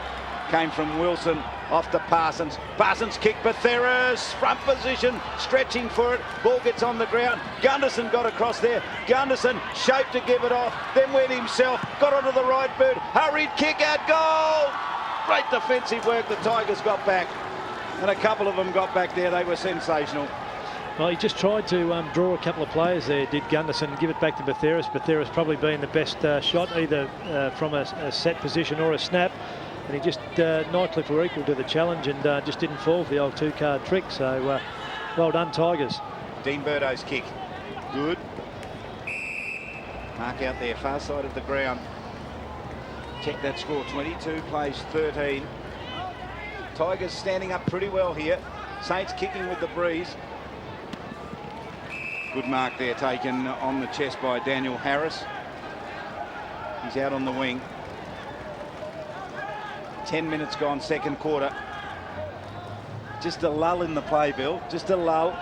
came from Wilson off to Parsons. Parsons kick, Betheris, front position, stretching for it. Ball gets on the ground. Gunderson got across there. Gunderson shaped to give it off, then went himself, got onto the right boot, hurried kick out, goal! Great defensive work. The Tigers got back, and a couple of them got back there. They were sensational. Well, he just tried to draw a couple of players there, did Gunderson, and give it back to Betheris. Betheris probably being the best shot, either from a set position or a snap. And he just, Nightcliff were equal to the challenge and just didn't fall for the old 2-card trick. So, well done, Tigers. Dean Burdo's kick. Good. Mark out there, far side of the ground. Check that score, 22 plays 13. Tigers standing up pretty well here. Saints kicking with the breeze. Good mark there taken on the chest by Daniel Harris. He's out on the wing. 10 minutes gone, second quarter. Just a lull in the play, Bill. Just a lull.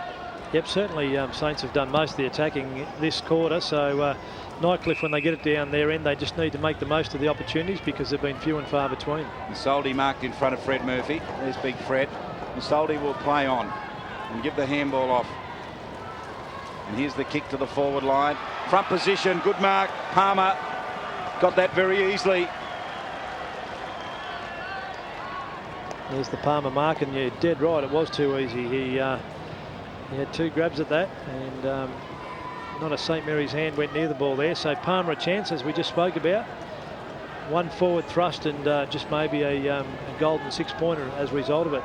Yep, certainly Saints have done most of the attacking this quarter. So Nightcliff, when they get it down their end, they just need to make the most of the opportunities because they've been few and far between. Masoldi marked in front of Fred Murphy. There's big Fred. Masoldi will play on and give the handball off. And here's the kick to the forward line. Front position, good mark. Palmer got that very easily. There's the Palmer mark, and you're dead right, it was too easy. He had 2 grabs at that, and not a St Mary's hand went near the ball there. So Palmer a chance, as we just spoke about. 1 forward thrust and just maybe a golden 6-pointer as a result of it.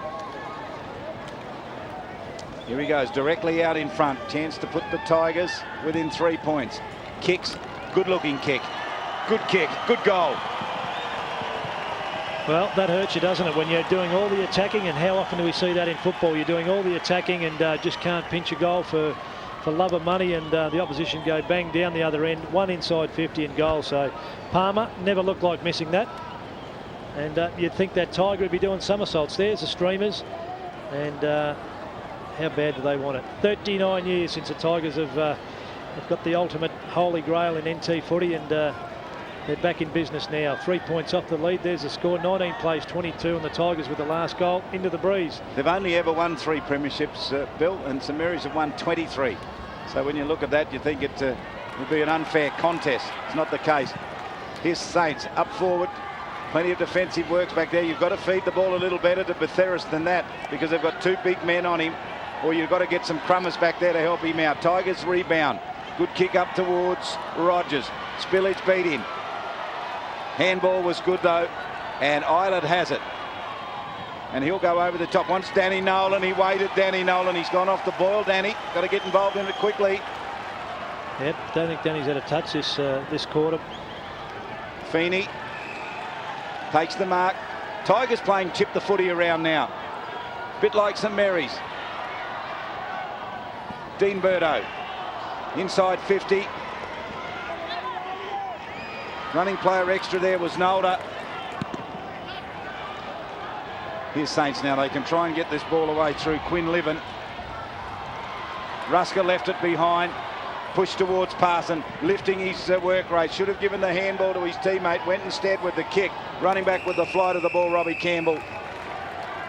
Here he goes, directly out in front. Chance to put the Tigers within 3 points. Kicks, good looking kick. Good kick, good goal. Well, that hurts you, doesn't it, when you're doing all the attacking, and how often do we see that in football? You're doing all the attacking and just can't pinch a goal for love of money, and the opposition go bang down the other end, 1 inside 50 and goal. So Palmer never looked like missing that. And you'd think that Tiger would be doing somersaults. There's the streamers, and how bad do they want it? 39 years since the Tigers have got the ultimate holy grail in NT footy, and they're back in business now. 3 points off the lead. There's the score. 19 plays 22, and the Tigers with the last goal into the breeze. They've only ever won 3 premierships, Bill, and StMarys have won 23. So when you look at that, you think it would be an unfair contest. It's not the case. Here's Saints up forward. Plenty of defensive works back there. You've got to feed the ball a little better to Buildup than that, because they've got 2 big men on him, or you've got to get some crummers back there to help him out. Tigers rebound. Good kick up towards Rogers. Spillage beat him. Handball was good though, and Islet has it. And he'll go over the top. Once Danny Nolan, he waited Danny Nolan. He's gone off the boil, Danny. Got to get involved in it quickly. Yep, don't think Danny's had a touch this quarter. Feeney takes the mark. Tigers playing chip the footy around now. Bit like StMarys. Dean Burdo. Inside 50. Running player extra there was Nolder. Here's Saints now. They can try and get this ball away through Quinn Liven. Rusker left it behind. Pushed towards Parson, lifting his work rate. Should have given the handball to his teammate. Went instead with the kick. Running back with the flight of the ball, Robbie Campbell.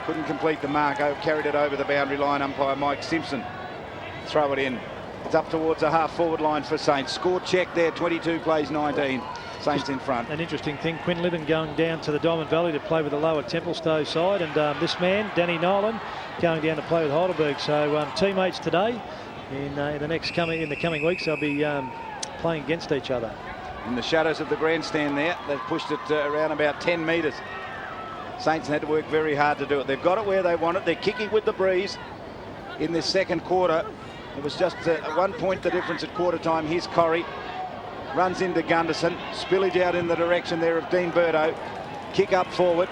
Couldn't complete the mark. Carried it over the boundary line. Umpire Mike Simpson. Throw it in. It's up towards the half-forward line for Saints. Score check there, 22 plays 19. Saints in front. An interesting thing, Quinn Liven going down to the Diamond Valley to play with the lower Templestowe side, and this man, Danny Nolan, going down to play with Heidelberg. So teammates today. In the coming weeks, they'll be playing against each other. In the shadows of the grandstand there, they've pushed it around about 10 metres. Saints had to work very hard to do it. They've got it where they want it. They're kicking with the breeze in this second quarter. It was just 1 point the difference at quarter time. Here's Corrie. Runs into Gunderson. Spillage out in the direction there of Dean Burdo. Kick up forward.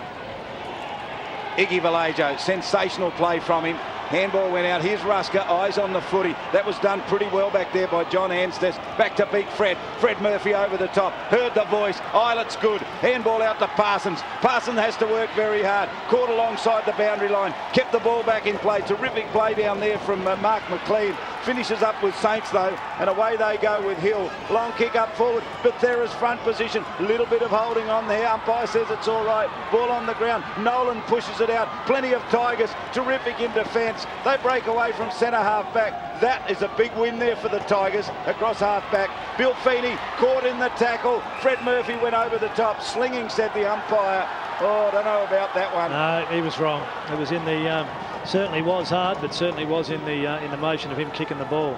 Iggy Vallejo. Sensational play from him. Handball went out. Here's Rusker. Eyes on the footy. That was done pretty well back there by John Anstess. Back to beat Fred. Fred Murphy over the top. Heard the voice. Islet's good. Handball out to Parsons. Parsons has to work very hard. Caught alongside the boundary line. Kept the ball back in play. Terrific play down there from Mark McLean. Finishes up with Saints though, and away they go with Hill. Long kick up forward. Buthera's front position. Little bit of holding on there. Umpire says it's all right. Ball on the ground. Nolan pushes it out. Plenty of Tigers. Terrific in defence. They break away from centre half back. That is a big win there for the Tigers across half back. Bill Feeney caught in the tackle. Fred Murphy went over the top. Slinging, said the umpire. Oh, I don't know about that one. No, he was wrong. It was in the certainly was hard, but certainly was in the motion of him kicking the ball.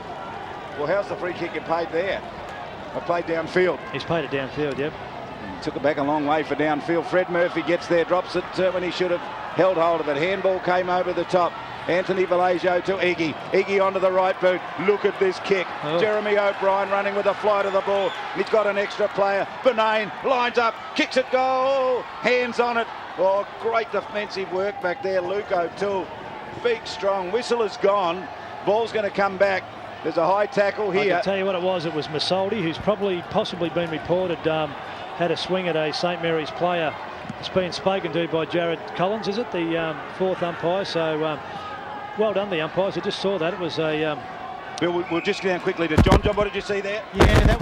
Well, how's the free kick get paid there? I played downfield. He's paid it downfield, yep. Took it back a long way for downfield. Fred Murphy gets there, drops it when he should have held hold of it. Handball came over the top. Anthony Vallejo to Iggy. Iggy onto the right boot. Look at this kick. Oh. Jeremy O'Brien running with the flight of the ball. He's got an extra player. Benane lines up, kicks it, goal. Hands on it. Oh, great defensive work back there. Luke O'Toole. Big, strong. Whistle is gone. Ball's going to come back. There's a high tackle here. I can tell you what it was. It was Masoldi, who's possibly been reported had a swing at a St Mary's player. It's been spoken to by Jared Collins, is it? The fourth umpire. So well done, the umpires. I just saw that. It was a... Bill, we'll just go down quickly to John. John, what did you see there? Yeah,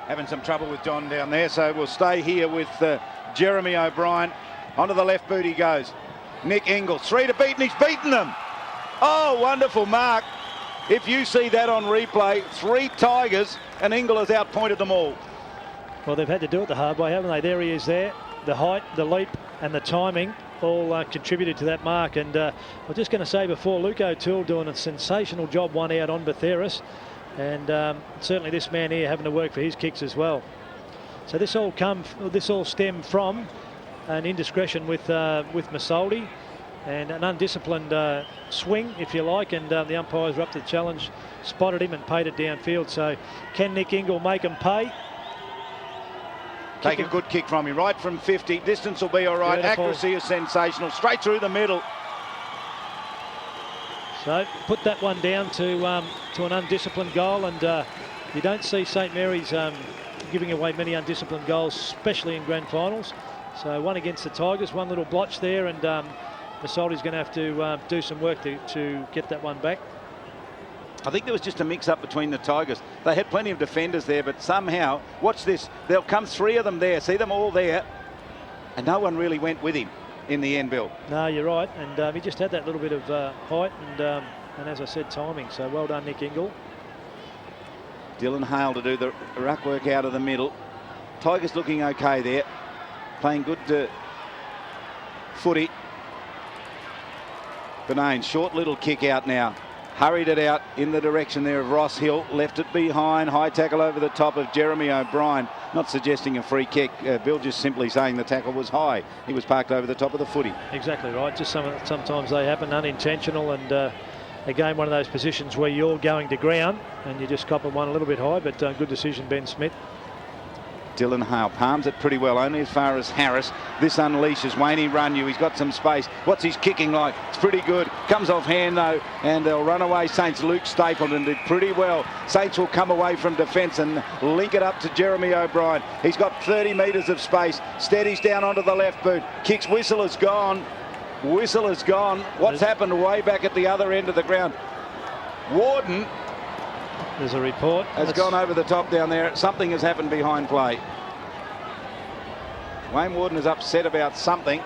having some trouble with John down there, so we'll stay here with Jeremy O'Brien. Onto the left boot he goes. Nick Ingles, 3 to beat, and he's beaten them. Oh, wonderful mark. If you see that on replay, 3 Tigers, and Ingle has outpointed them all. Well, they've had to do it the hard way, haven't they? There he is there. The height, the leap, and the timing all contributed to that mark. And I was just going to say before, Luke O'Toole doing a sensational job, one out on Buthera's. And certainly this man here having to work for his kicks as well. So this all stemmed from an indiscretion with Masoldi and an undisciplined swing, if you like, and the umpires were up to the challenge, spotted him and paid it downfield. So can Nick Ingle make him pay? Take a good kick from him, right from 50. Distance will be all right. Beautiful. Accuracy is sensational. Straight through the middle. So put that one down to an undisciplined goal, and you don't see St Mary's giving away many undisciplined goals, especially in grand finals. So one against the Tigers, one little blotch there, and Masoldi's going to have to do some work to get that one back. I think there was just a mix-up between the Tigers. They had plenty of defenders there, but somehow, watch this, there'll come 3 of them there. See them all there, and no one really went with him in the end, Bill. No, you're right, and he just had that little bit of height and as I said, timing. So well done, Nick Ingle. Dylan Hale to do the ruck work out of the middle. Tigers looking okay there, playing good footy. Benane, short little kick out now. Hurried it out in the direction there of Ross Hill. Left it behind. High tackle over the top of Jeremy O'Brien. Not suggesting a free kick. Bill just simply saying the tackle was high. He was parked over the top of the footy. Exactly right. Just sometimes they happen unintentional, and again, one of those positions where you're going to ground and you just cop one a little bit high, but good decision, Ben Smith. Dylan Hale palms it pretty well, only as far as Harris. This unleashes Wayne Runyu. He's got some space. What's his kicking like? It's pretty good. Comes off hand though, and they'll run away. Saints. Luke Stapleton did pretty well. Saints will come away from defence and link it up to Jeremy O'Brien. He's got 30 metres of space. Steadies down onto the left boot. Kicks. Whistle is gone. Whistle is gone. What's happened way back at the other end of the ground? Warden. There's a report. Has gone over the top down there. Something has happened behind play. Wayne Warden is upset about something.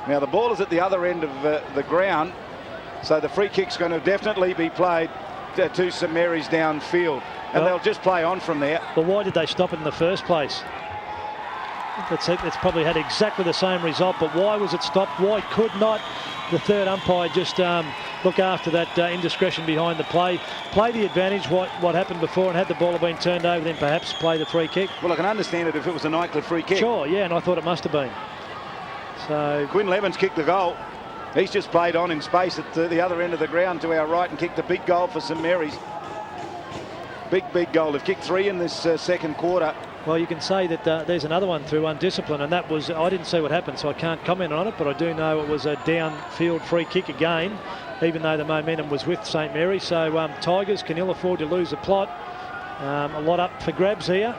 Now the ball is at the other end of the ground, so the free kick's going to definitely be played to StMarys downfield, and they'll just play on from there. Well, why did they stop it in the first place? It's probably had exactly the same result, but why was it stopped? Why could not the third umpire just look after that indiscretion behind the play the advantage, what happened before, and had the ball been turned over, then perhaps play the free kick? Well, I can understand it if it was a Nightcliff free kick. Sure, yeah, and I thought it must have been. So Quinn Levens kicked the goal. He's just played on in space at the other end of the ground to our right and kicked a big goal for StMarys. Big goal. They've kicked 3 in this second quarter. Well, you can say that there's another one through undiscipline, and that was, I didn't see what happened, so I can't comment on it, but I do know it was a downfield free kick again, even though the momentum was with StMarys. So Tigers can ill afford to lose a plot. A lot up for grabs here.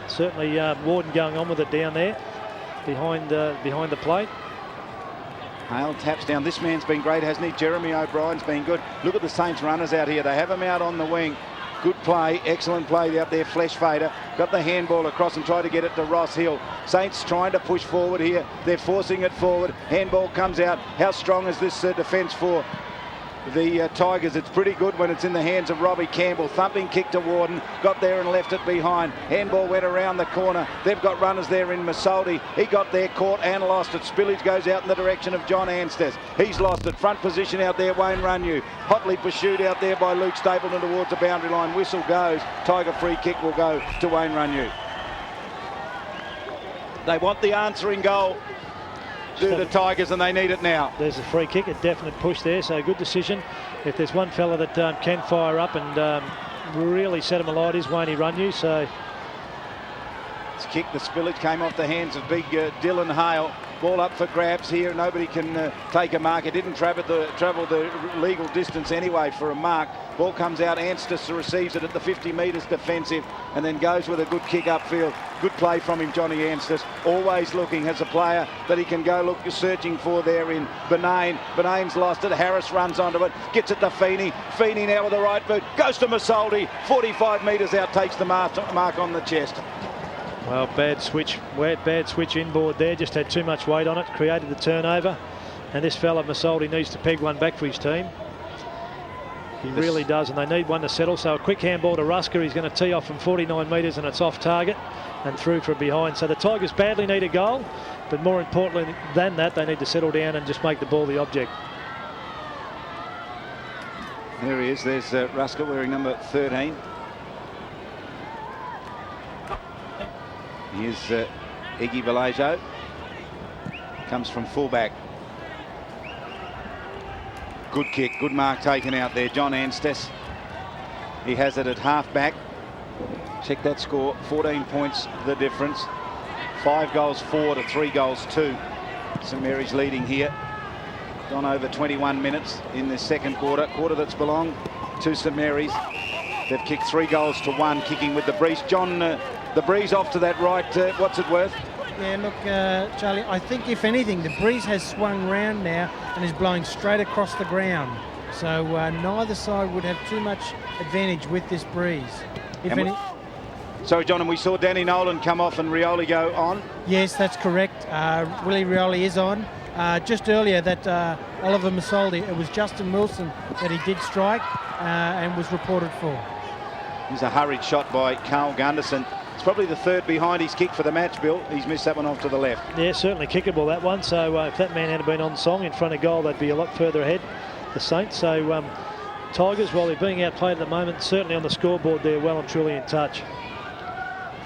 Certainly Warden going on with it down there behind the plate. Hale taps down. This man's been great, hasn't he? Jeremy O'Brien's been good. Look at the Saints runners out here. They have him out on the wing. Good play, excellent play out there. Flesh fader, got the handball across and tried to get it to Ross Hill. Saints trying to push forward here. They're forcing it forward. Handball comes out. How strong is this defence for the Tigers? It's pretty good when it's in the hands of Robbie Campbell. Thumping kick to Warden. Got there and left it behind. Handball went around the corner. They've got runners there in Masoldi. He got there, caught and lost it. Spillage goes out in the direction of John Anstice. He's lost it. Front position out there, Wayne Runyu. Hotly pursued out there by Luke Stapleton towards the boundary line. Whistle goes. Tiger free kick will go to Wayne Runyu. They want the answering goal. Do the Tigers, and they need it now. There's a free kick, a definite push there, so good decision. If there's one fella that can fire up and really set him alight is Wayne Runyu. So it's kicked. The spillage came off the hands of big Dylan Hale. Ball up for grabs here. Nobody can take a mark. It didn't travel the legal distance anyway for a mark. Ball comes out. Anstis receives it at the 50 metres defensive and then goes with a good kick upfield. Good play from him, Johnny Anstis. Always looking as a player that he can go look searching for there in Benane. Benane's lost it. Harris runs onto it. Gets it to Feeney. Feeney now with the right boot. Goes to Masoldi. 45 metres out. Takes the mark on the chest. Well, bad switch inboard there, just had too much weight on it, created the turnover, and this fella Masoldi needs to peg one back for his team. He really does, and they need one to settle. So a quick handball to Rusker. He's going to tee off from 49 metres and it's off target and through from behind. So the Tigers badly need a goal, but more importantly than that, they need to settle down and just make the ball the object. There he is. There's Rusker wearing number 13. Here's Iggy Vallejo. Comes from fullback. Good kick, good mark taken out there. John Anstis. He has it at half back. Check that score. 14 points the difference. 5 goals 4 to 3 goals 2. StMarys leading here. Gone over 21 minutes in this second quarter. Quarter that's belonged to StMarys. They've kicked 3 goals to 1, kicking with the breeze. John, the breeze off to that right. What's it worth? Yeah, look, Charlie, I think if anything, the breeze has swung round now and is blowing straight across the ground. So neither side would have too much advantage with this breeze. If any. Sorry, John, and we saw Danny Nolan come off and Rioli go on. Yes, that's correct. Willie Rioli is on. Just earlier that Oliver Masoldi, it was Justin Wilson that he did strike and was reported for. Here's a hurried shot by Carl Gunderson. It's probably the third behind his kick for the match, Bill. He's missed that one off to the left. Yeah, certainly kickable, that one. So if that man had been on song in front of goal, they'd be a lot further ahead, the Saints. So Tigers, while they're being outplayed at the moment, certainly on the scoreboard, they're well and truly in touch.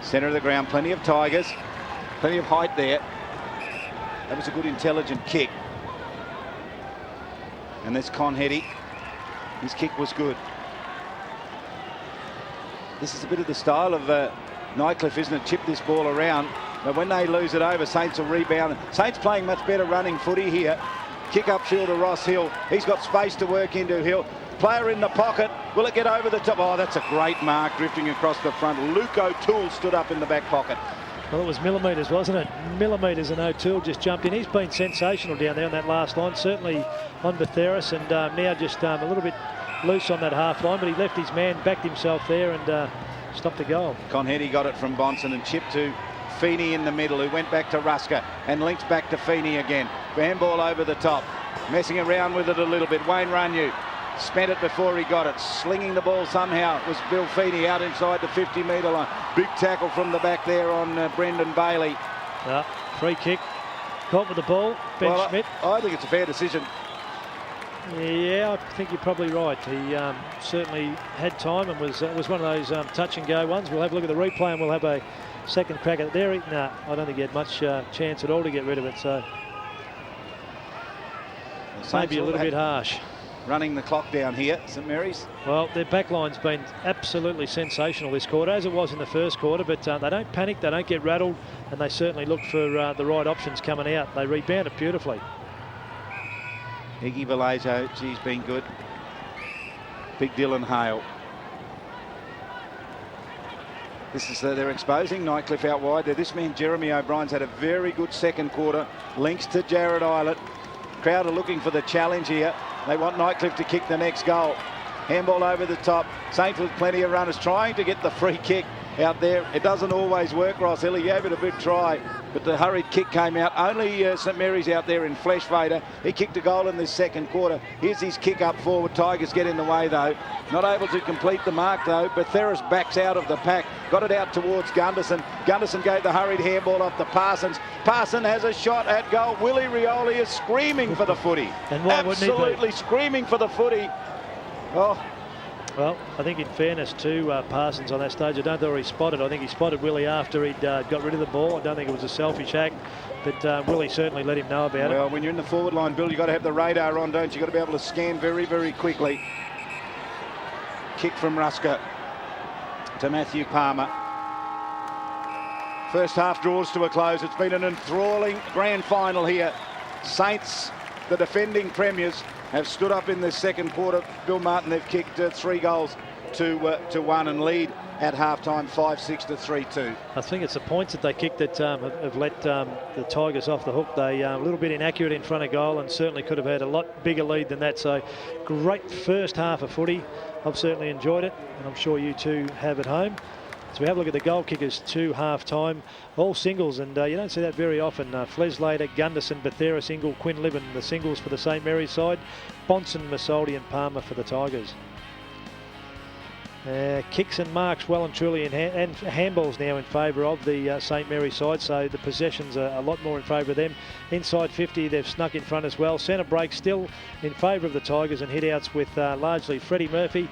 Centre of the ground, plenty of Tigers. Plenty of height there. That was a good, intelligent kick. And there's Conhetty. His kick was good. This is a bit of the style of Nightcliff, isn't it? Chip this ball around. But when they lose it over, Saints will rebound. Saints playing much better running footy here. Kick upfield to Ross Hill. He's got space to work into Hill. Player in the pocket. Will it get over the top? Oh, that's a great mark drifting across the front. Luke O'Toole stood up in the back pocket. Well, it was millimetres, wasn't it? Millimetres, and O'Toole just jumped in. He's been sensational down there on that last line, certainly on Batheris, and now just a little bit loose on that half line, but he left his man, backed himself there and stopped the goal. Conhetty got it from Bonson and chipped to Feeney in the middle, who went back to Rusker and links back to Feeney again. Handball over the top, messing around with it a little bit. Wayne Runyu spent it before he got it, slinging the ball somehow. It was Bill Feeney out inside the 50-metre line. Big tackle from the back there on Brendan Bailey. Free kick, caught with the ball, Ben Schmidt. I think it's a fair decision. Yeah, I think you're probably right. He certainly had time and was one of those touch and go ones. We'll have a look at the replay and we'll have a second crack at it there. No, I don't think he had much chance at all to get rid of it, so maybe a little bit harsh. Running the clock down here, St Mary's. Well, their backline's been absolutely sensational this quarter, as it was in the first quarter, but they don't panic, they don't get rattled, and they certainly look for the right options coming out. They rebounded beautifully. Iggy Vallejo, she's been good. Big Dylan Hale. This is they're exposing Nightcliff out wide there. This man Jeremy O'Brien's had a very good second quarter. Links to Jared Eilert. Crowd are looking for the challenge here. They want Nightcliff to kick the next goal. Handball over the top. Saints with plenty of runners trying to get the free kick out there. It doesn't always work, Ross Hill. He gave it a good try, but the hurried kick came out. Only St Mary's out there in flesh vader. He kicked a goal in this second quarter. Here's his kick up forward. Tigers get in the way though. Not able to complete the mark though. Batheris backs out of the pack. Got it out towards Gunderson. Gunderson gave the hurried handball off to Parsons. Parson has a shot at goal. Willie Rioli is screaming for the footy. And why wouldn't he be? Absolutely screaming for the footy. Oh. Well, I think in fairness to Parsons on that stage, I don't know where he spotted. I think he spotted Willie after he'd got rid of the ball. I don't think it was a selfish act, but Willie certainly let him know about it. Well, when you're in the forward line, Bill, you've got to have the radar on, don't you? You've got to be able to scan very, very quickly. Kick from Rusker to Matthew Palmer. First half draws to a close. It's been an enthralling grand final here. Saints, the defending premiers, have stood up in the second quarter. Bill Martin, they've kicked 3 goals to 1 and lead at halftime 5-6 to 3-2. I think it's the points that they kicked that have let the Tigers off the hook. They a little bit inaccurate in front of goal and certainly could have had a lot bigger lead than that. So great first half of footy. I've certainly enjoyed it, and I'm sure you two have at home. So we have a look at the goal kickers to half-time. All singles, and you don't see that very often. Fleslater, Gunderson, Batheris, Ingle, Quinn-Libben, the singles for the St Mary's side. Bonson, Masoldi and Palmer for the Tigers. Kicks and marks well and truly in and handballs now in favour of the St Mary's side, so the possessions are a lot more in favour of them. Inside 50 they've snuck in front as well. Centre break still in favour of the Tigers, and hit-outs with largely Freddie Murphy,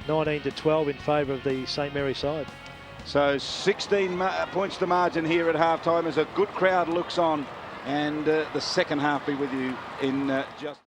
19 to 12 in favour of the St Mary's side. So 16 points to margin here at halftime as a good crowd looks on, and the second half be with you in just...